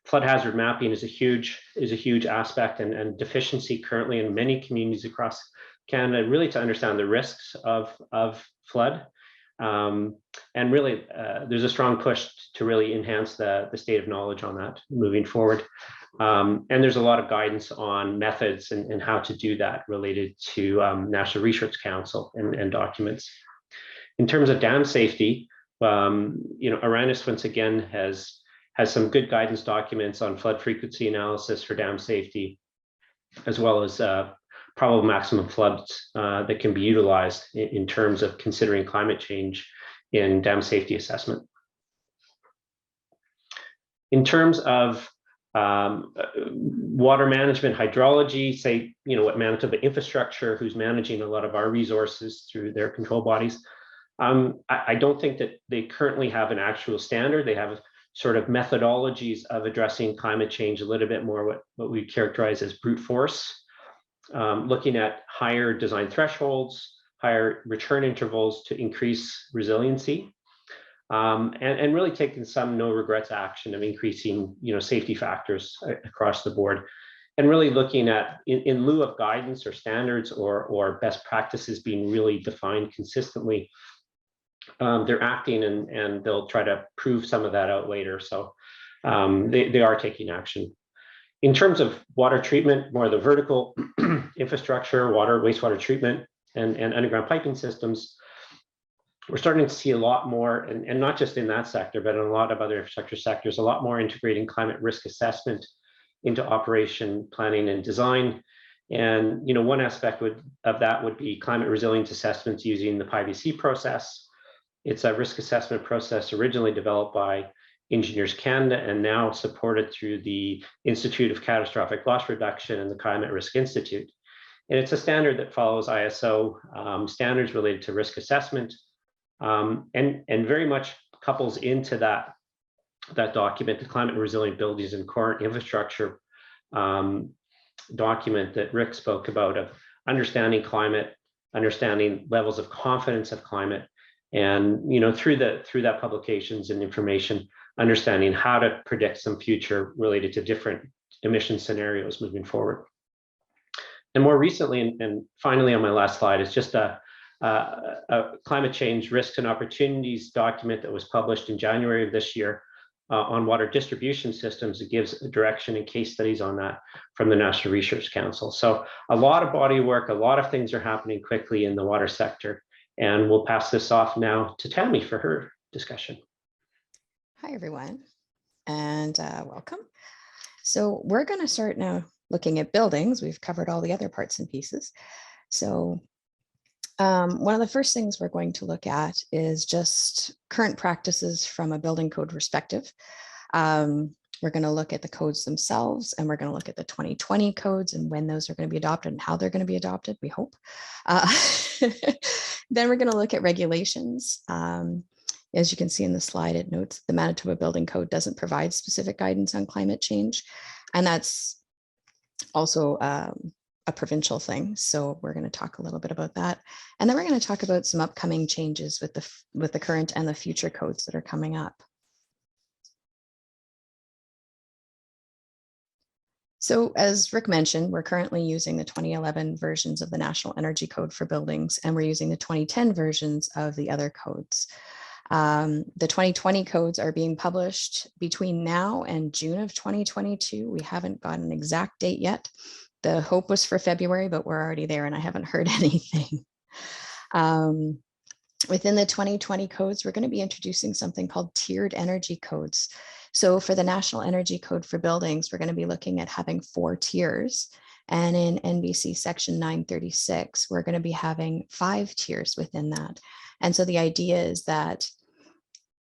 flood hazard mapping is a huge aspect and deficiency currently in many communities across Canada, really to understand the risks of flood. And really, there's a strong push to really enhance the state of knowledge on that moving forward. And there's a lot of guidance on methods and how to do that related to National Research Council and documents. In terms of dam safety, Aranis once again has some good guidance documents on flood frequency analysis for dam safety, as well as probable maximum floods that can be utilized in terms of considering climate change in dam safety assessment. In terms of water management, hydrology, say, what Manitoba Infrastructure, who's managing a lot of our resources through their control bodies, I don't think that they currently have an actual standard. They have sort of methodologies of addressing climate change a little bit more what we characterize as brute force, looking at higher design thresholds, higher return intervals to increase resiliency, and really taking some no regrets action of increasing safety factors across the board, and really looking at in lieu of guidance or standards or best practices being really defined consistently, they're acting and they'll try to prove some of that out later. So they are taking action. In terms of water treatment, more of the vertical infrastructure, wastewater treatment, and underground piping systems, we're starting to see a lot more, and not just in that sector, but in a lot of other infrastructure sectors, a lot more integrating climate risk assessment into operation planning and design. And one aspect of that would be climate resilience assessments using the PIVC process. It's a risk assessment process originally developed by Engineers Canada and now supported through the Institute of Catastrophic Loss Reduction and the Climate Risk Institute. And it's a standard that follows ISO standards related to risk assessment, and very much couples into that document, the Climate Resilient Buildings and Core Infrastructure document that Rick spoke about, of understanding climate, understanding levels of confidence of climate, and through that publications and information, understanding how to predict some future related to different emission scenarios moving forward. And more recently, and finally on my last slide, is just a climate change risks and opportunities document that was published in January of this year on water distribution systems. It gives a direction and case studies on that from the National Research Council. So a lot of body work, a lot of things are happening quickly in the water sector. And we'll pass this off now to Tammy for her discussion. Hi, everyone, and welcome. So we're going to start now looking at buildings. We've covered all the other parts and pieces. So one of the first things we're going to look at is just current practices from a building code perspective. We're going to look at the codes themselves, and we're going to look at the 2020 codes and when those are going to be adopted and how they're going to be adopted, we hope. Then we're going to look at regulations. As you can see in the slide, it notes the Manitoba Building Code doesn't provide specific guidance on climate change, and that's also a provincial thing. So we're going to talk a little bit about that, and then we're going to talk about some upcoming changes with the current and the future codes that are coming up. So as Rick mentioned, we're currently using the 2011 versions of the National Energy Code for buildings, and we're using the 2010 versions of the other codes. The 2020 codes are being published between now and June of 2022. We haven't got an exact date yet. The hope was for February, but we're already there and I haven't heard anything. Within the 2020 codes, we're going to be introducing something called tiered energy codes. So for the National Energy Code for buildings, we're going to be looking at having 4 tiers. And in NBC section 936, we're going to be having 5 tiers within that. And so the idea is that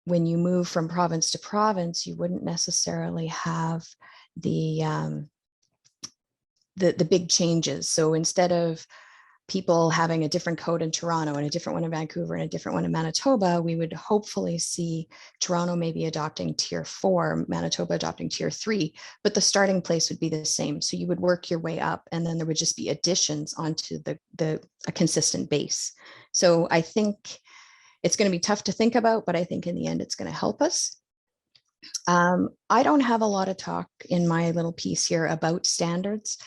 when you move from province to province, you wouldn't necessarily have the big changes. So instead of people having a different code in Toronto and a different one in Vancouver and a different one in Manitoba, we would hopefully see Toronto maybe adopting tier 4, Manitoba adopting tier 3, but the starting place would be the same. So you would work your way up, and then there would just be additions onto a consistent base. So I think it's going to be tough to think about, but I think in the end, it's going to help us. I don't have a lot of talk in my little piece here about standards.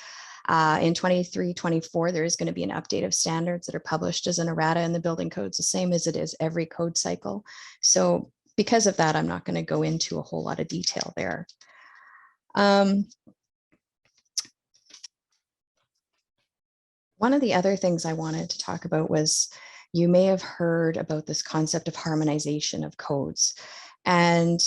In 23-24, there is going to be an update of standards that are published as an errata in the building codes, the same as it is every code cycle. So because of that, I'm not going to go into a whole lot of detail there. One of the other things I wanted to talk about was, you may have heard about this concept of harmonization of codes. And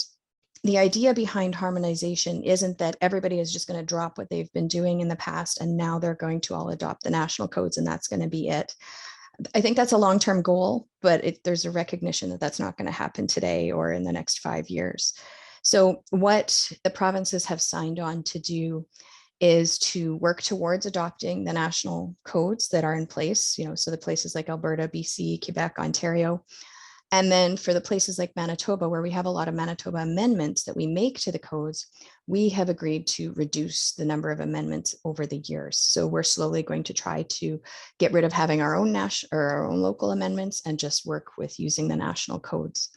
the idea behind harmonization isn't that everybody is just going to drop what they've been doing in the past and now they're going to all adopt the national codes and that's going to be it. I think that's a long-term goal, but there's a recognition that that's not going to happen today or in the next 5 years. So what the provinces have signed on to do is to work towards adopting the national codes that are in place, so the places like Alberta, BC, Quebec, Ontario. And then for the places like Manitoba, where we have a lot of Manitoba amendments that we make to the codes, we have agreed to reduce the number of amendments over the years. So we're slowly going to try to get rid of having our own national or our own local amendments and just work with using the national codes.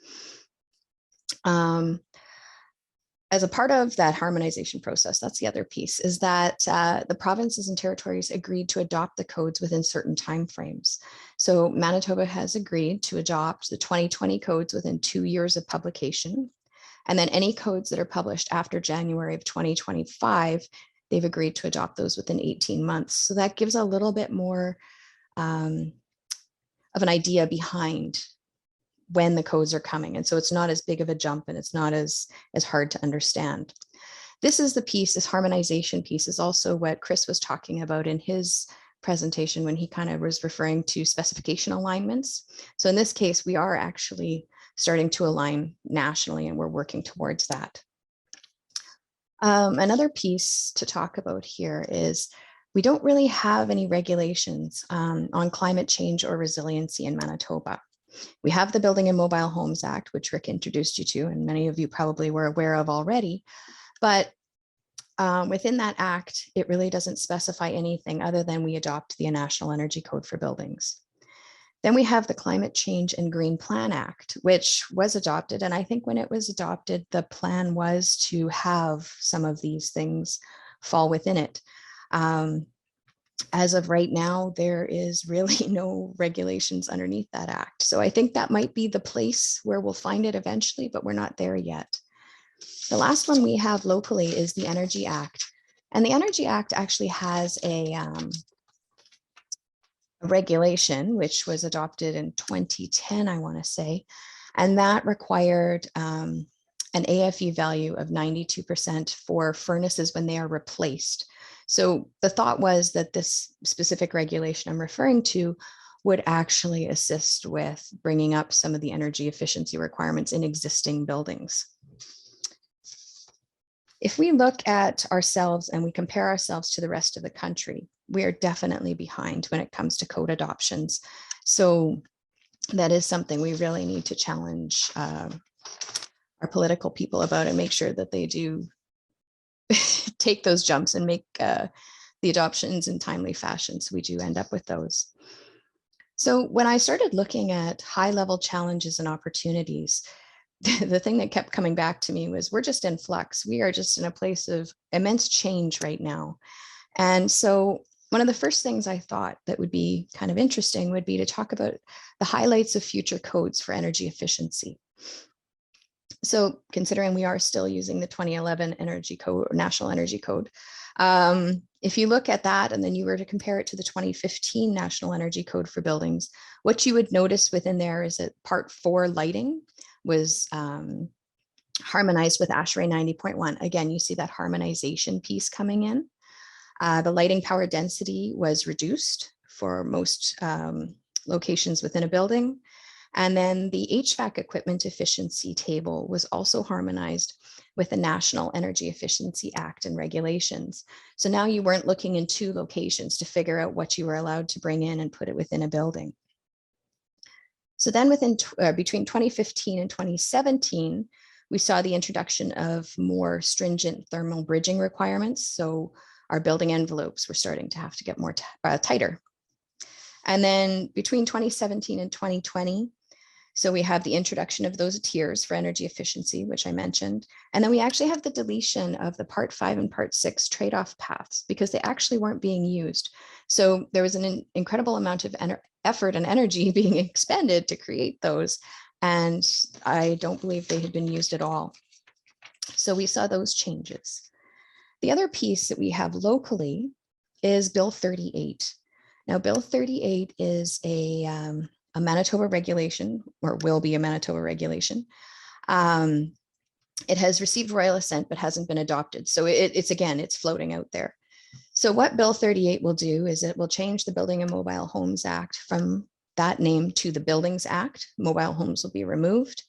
As a part of that harmonization process, that's the other piece, is that the provinces and territories agreed to adopt the codes within certain timeframes. So Manitoba has agreed to adopt the 2020 codes within 2 years of publication. And then any codes that are published after January of 2025, they've agreed to adopt those within 18 months. So that gives a little bit more of an idea behind when the codes are coming. And so it's not as big of a jump and it's not as hard to understand. This is the piece, this harmonization piece is also what Chris was talking about in his presentation when he kind of was referring to specification alignments. So in this case, we are actually starting to align nationally and we're working towards that. Another piece to talk about here is we don't really have any regulations on climate change or resiliency in Manitoba. We have the Building and Mobile Homes Act, which Rick introduced you to, and many of you probably were aware of already. But within that act, it really doesn't specify anything other than we adopt the National Energy Code for buildings. Then we have the Climate Change and Green Plan Act, which was adopted. And I think when it was adopted, the plan was to have some of these things fall within it. As of right now, there is really no regulations underneath that act. So I think that might be the place where we'll find it eventually, but we're not there yet. The last one we have locally is the Energy Act. And the Energy Act actually has a regulation, which was adopted in 2010, I want to say, and that required an AFE value of 92% for furnaces when they are replaced. So the thought was that this specific regulation I'm referring to would actually assist with bringing up some of the energy efficiency requirements in existing buildings. If we look at ourselves and we compare ourselves to the rest of the country, we are definitely behind when it comes to code adoptions. So that is something we really need to challenge our political people about and make sure that they do take those jumps and make the adoptions in timely fashion so we do end up with those. So when I started looking at high-level challenges and opportunities, the thing that kept coming back to me was we're just in flux. We are just in a place of immense change right now. And so one of the first things I thought that would be kind of interesting would be to talk about the highlights of future codes for energy efficiency. So considering we are still using the 2011 Energy Code, or National Energy Code, if you look at that and then you were to compare it to the 2015 National Energy Code for buildings, what you would notice within there is that Part 4 lighting was harmonized with ASHRAE 90.1. Again, you see that harmonization piece coming in. The lighting power density was reduced for most locations within a building. And then the HVAC equipment efficiency table was also harmonized with the National Energy Efficiency Act and regulations. So now you weren't looking in two locations to figure out what you were allowed to bring in and put it within a building. So then between 2015 and 2017, we saw the introduction of more stringent thermal bridging requirements. So our building envelopes were starting to have to get more tighter. And then between 2017 and 2020, So we have the introduction of those tiers for energy efficiency, which I mentioned. And then we actually have the deletion of the part 5 and part 6 trade-off paths because they actually weren't being used. So there was an incredible amount of effort and energy being expended to create those. And I don't believe they had been used at all. So we saw those changes. The other piece that we have locally is Bill 38. Now, Bill 38 is a Manitoba regulation, or will be a Manitoba regulation. It has received royal assent, but hasn't been adopted. So it's floating out there. So what Bill 38 will do is it will change the Building and Mobile Homes Act from that name to the Buildings Act. Mobile homes will be removed.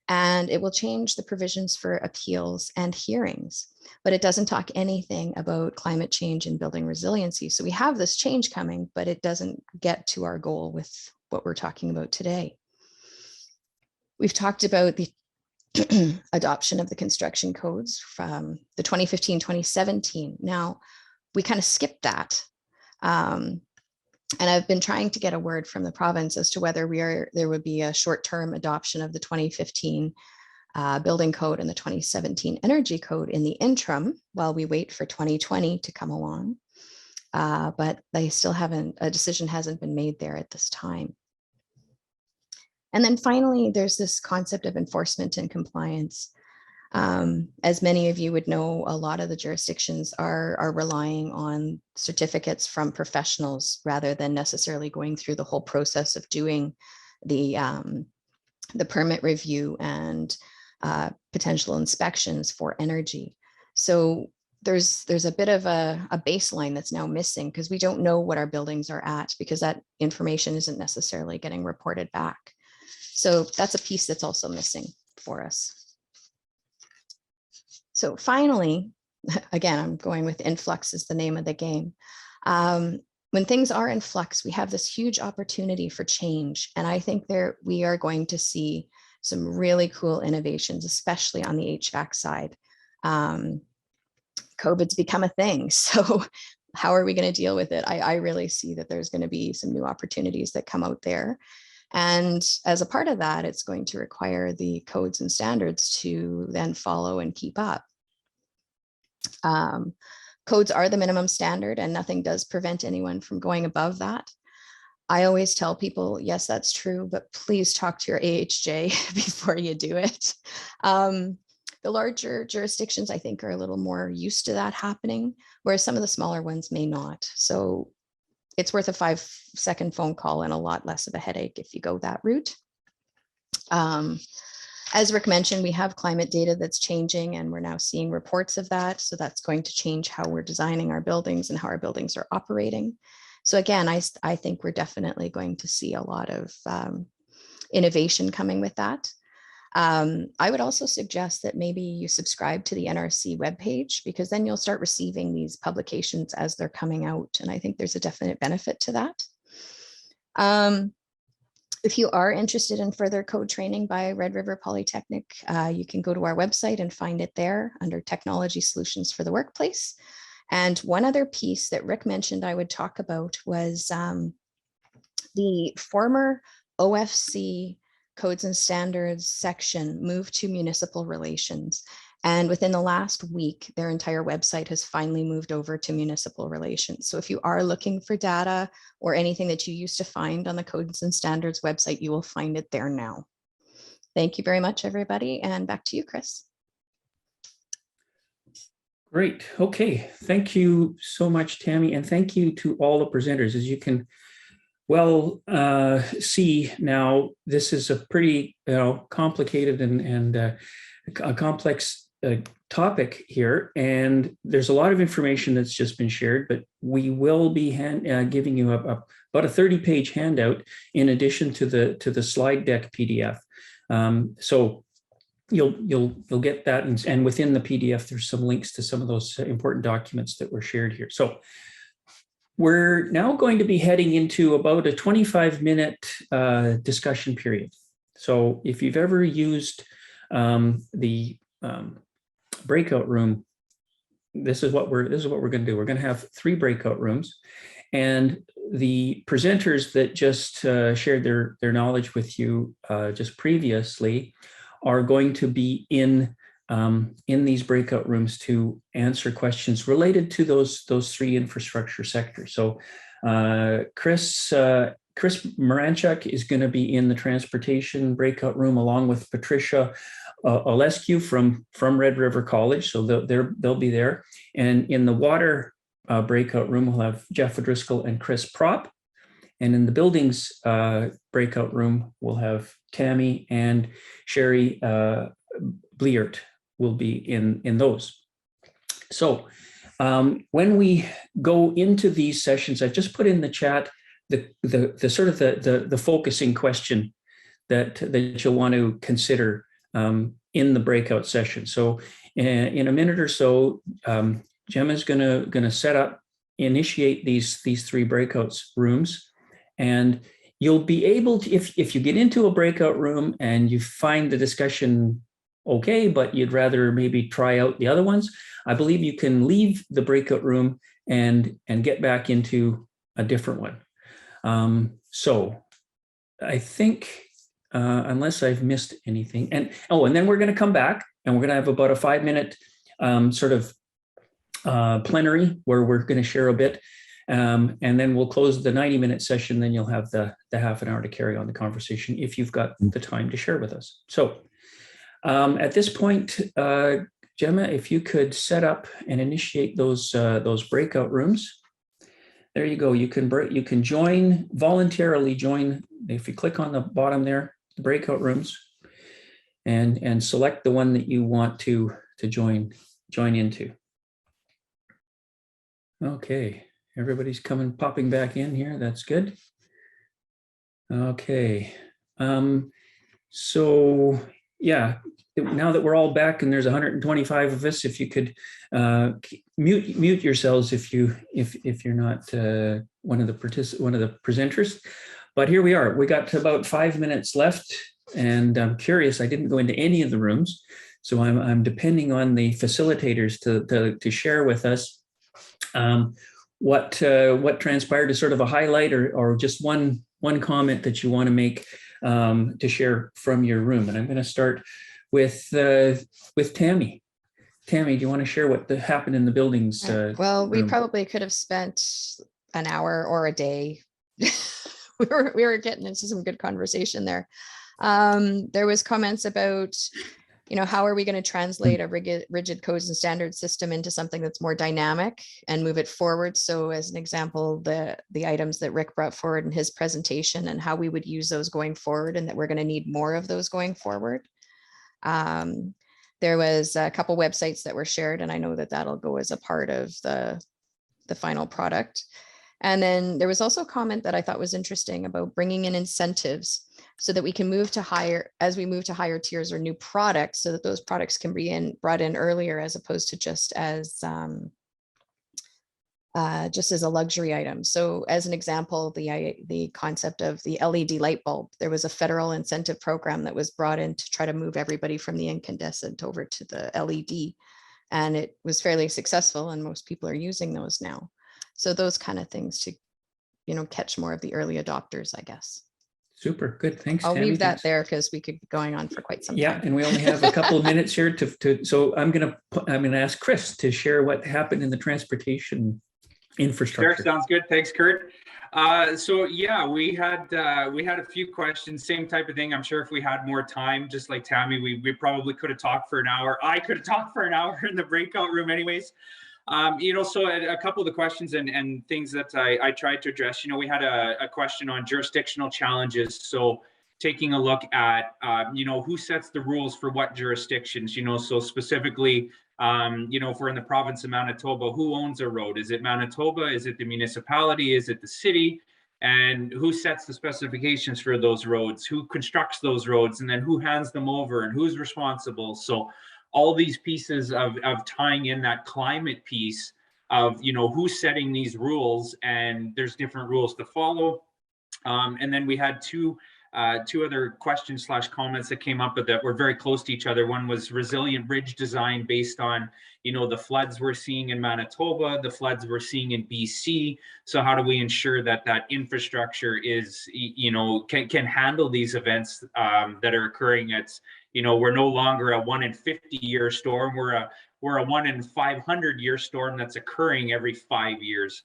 And it will change the provisions for appeals and hearings, but it doesn't talk anything about climate change and building resiliency. So we have this change coming, but it doesn't get to our goal with what we're talking about today. We've talked about the adoption of the construction codes from the 2015-2017. Now, we kind of skipped that. And I've been trying to get a word from the province as to whether there would be a short-term adoption of the 2015 building code and the 2017 energy code in the interim while we wait for 2020 to come along. But they still a decision hasn't been made there at this time. And then finally, there's this concept of enforcement and compliance. As many of you would know, a lot of the jurisdictions are relying on certificates from professionals rather than necessarily going through the whole process of doing the permit review and potential inspections for energy. So there's a bit of a baseline that's now missing because we don't know what our buildings are at because that information isn't necessarily getting reported back. So that's a piece that's also missing for us. So finally, again, I'm going with influx is the name of the game. When things are in flux, we have this huge opportunity for change. And I think we are going to see some really cool innovations, especially on the HVAC side. COVID's become a thing. So how are we going to deal with it? I really see that there's going to be some new opportunities that come out there. And as a part of that, it's going to require the codes and standards to then follow and keep up. Codes are the minimum standard and nothing does prevent anyone from going above that. I always tell people, yes, that's true, but please talk to your AHJ before you do it. The larger jurisdictions, I think, are a little more used to that happening, whereas some of the smaller ones may not. So it's worth a 5-second phone call and a lot less of a headache if you go that route. As Rick mentioned, we have climate data that's changing and we're now seeing reports of that. So that's going to change how we're designing our buildings and how our buildings are operating. So again, I think we're definitely going to see a lot of innovation coming with that. I would also suggest that maybe you subscribe to the NRC webpage because then you'll start receiving these publications as they're coming out. And I think there's a definite benefit to that. If you are interested in further code training by Red River Polytechnic, you can go to our website and find it there under Technology Solutions for the Workplace. And one other piece that Rick mentioned I would talk about was the former OFC Codes and Standards section moved to municipal relations. And within the last week, their entire website has finally moved over to municipal relations. So if you are looking for data or anything that you used to find on the Codes and Standards website, you will find it there now. Thank you very much, everybody. And back to you, Chris. Great. Okay. Thank you so much, Tammy. And thank you to all the presenters. As you can see now, this is a pretty complicated and a complex topic here, and there's a lot of information that's just been shared, but we will be giving you about a 30-page handout in addition to the slide deck PDF. So you'll get that, and within the PDF there's some links to some of those important documents that were shared here. So we're now going to be heading into about a 25-minute discussion period. So if you've ever used the breakout room, this is what we're going to do. We're going to have 3 breakout rooms, And the presenters that just shared their knowledge with you just previously are going to be in these breakout rooms to answer questions related to those three infrastructure sectors. So Chris Moranchuk is going to be in the transportation breakout room along with Patricia Olescu from Red River College. So they'll be there. And in the water breakout room, we'll have Jeff O'Driscoll and Chris Prop. And in the buildings breakout room, we'll have Tammy and Sherry Bliert will be in those. So when we go into these sessions, I've just put in the chat the sort of the focusing question that you'll want to consider in the breakout session. So in a minute or so, Gemma's gonna set up, initiate these three breakouts rooms, and you'll be able to, if you get into a breakout room and you find the discussion okay, but you'd rather maybe try out the other ones, I believe you can leave the breakout room and get back into a different one. So I think, unless I've missed anything, and then we're going to come back and we're going to have about a 5-minute sort of plenary where we're going to share a bit, and then we'll close the 90-minute session. Then you'll have the half an hour to carry on the conversation if you've got the time to share with us. So at this point, Gemma, if you could set up and initiate those breakout rooms. There you go. You can join, voluntarily join. If you click on the bottom there, the breakout rooms, and select the one that you want to join into. Okay, everybody's popping back in here. That's good. Okay, so yeah, now that we're all back and there's 125 of us, if you could mute yourselves if you're not one of the presenters. But here we are. We got about 5 minutes left, and I'm curious. I didn't go into any of the rooms, so I'm depending on the facilitators to share with us what transpired, as sort of a highlight or just one comment that you want to make to share from your room. And I'm going to start with Tammy. Tammy, do you want to share what happened in the buildings? Well, we room? probably could have spent an hour or a day. we were getting into some good conversation there. There was comments about, how are we going to translate a rigid codes and standards system into something that's more dynamic and move it forward? So as an example, the items that Rick brought forward in his presentation and how we would use those going forward, and that we're going to need more of those going forward. There was a couple websites that were shared, and I know that that'll go as a part of the final product. And then there was also a comment that I thought was interesting about bringing in incentives so that we can move to higher tiers or new products, so that those products can be brought in earlier, as opposed to just as a luxury item. So as an example, the concept of the LED light bulb, there was a federal incentive program that was brought in to try to move everybody from the incandescent over to the LED. And it was fairly successful, and most people are using those now. So those kind of things to, catch more of the early adopters, I guess. Super, good, thanks, I'll Tammy. leave that Thanks. there because we could be going on for quite some time. Yeah, and we only have a couple of minutes here so I'm gonna ask Chris to share what happened in the transportation infrastructure. Sure, sounds good. Thanks, Kurt. So yeah, we had a few questions, same type of thing. I'm sure if we had more time, just like Tammy, we probably could have talked for an hour. I could have talked for an hour in the breakout room anyways. So a couple of the questions and things that I tried to address, we had a question on jurisdictional challenges. So taking a look at, who sets the rules for what jurisdictions, so specifically, if we're in the province of Manitoba, who owns a road? Is it Manitoba? Is it the municipality? Is it the city? And who sets the specifications for those roads? Who constructs those roads? And then who hands them over and who's responsible? So all these pieces of tying in that climate piece of, who's setting these rules, and there's different rules to follow. And then we had two two other questions / comments that came up that were very close to each other. One was resilient ridge design based on, the floods we're seeing in Manitoba, the floods we're seeing in BC. So how do we ensure that infrastructure is, can handle these events that are occurring? It's, we're no longer a 1 in 50 year storm. We're a 1 in 500 year storm that's occurring every 5 years.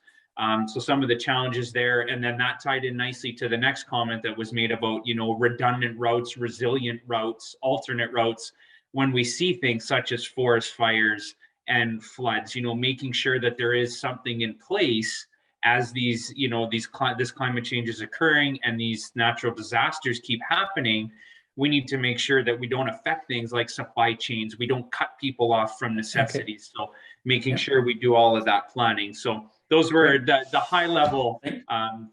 So some of the challenges there, and then that tied in nicely to the next comment that was made about, redundant routes, resilient routes, alternate routes, when we see things such as forest fires and floods, making sure that there is something in place as these, this climate change is occurring and these natural disasters keep happening. We need to make sure that we don't affect things like supply chains. We don't cut people off from necessities. Okay. So making sure we do all of that planning. So those were the high level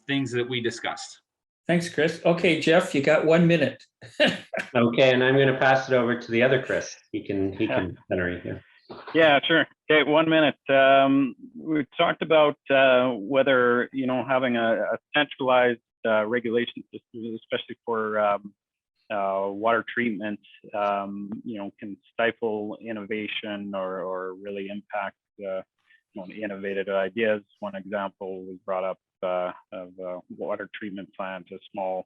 things that we discussed. Thanks, Chris. Okay, Jeff, you got 1 minute. Okay, and I'm going to pass it over to the other Chris. He can generate here. Yeah, sure. Okay, 1 minute. We talked about whether having a centralized regulation system, especially for water treatment, can stifle innovation or really impact innovative ideas. One example was brought up of a water treatment plant, a small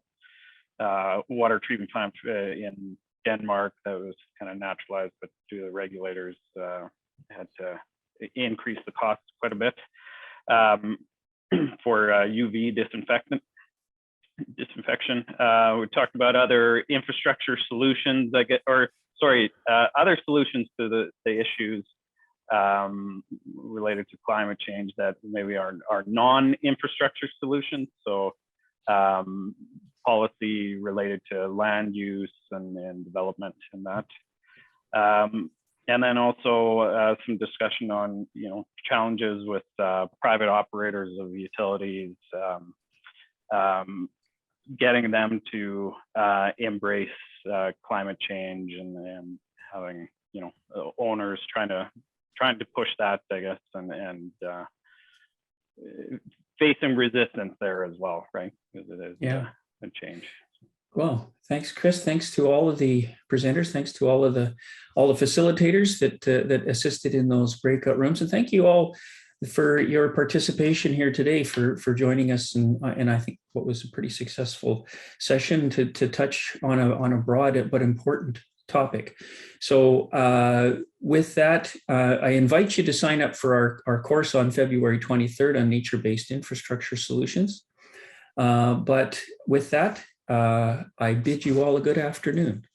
water treatment plant in Denmark that was kind of naturalized, but due to the regulators had to increase the cost quite a bit for UV disinfection. We talked about other infrastructure solutions, other solutions to the issues related to climate change that maybe are non-infrastructure solutions. So policy related to land use and development and that. And then also some discussion on challenges with private operators of utilities, getting them to embrace climate change and having owners trying to push that, I guess, and facing resistance there as well, right? Because it is a change. Well, thanks, Chris. Thanks to all of the presenters. Thanks to all the facilitators that assisted in those breakout rooms, and thank you all for your participation here today, for joining us, and I think what was a pretty successful session to touch on a broad but important topic. So with that, I invite you to sign up for our course on February 23rd on nature-based infrastructure solutions. But with that, I bid you all a good afternoon.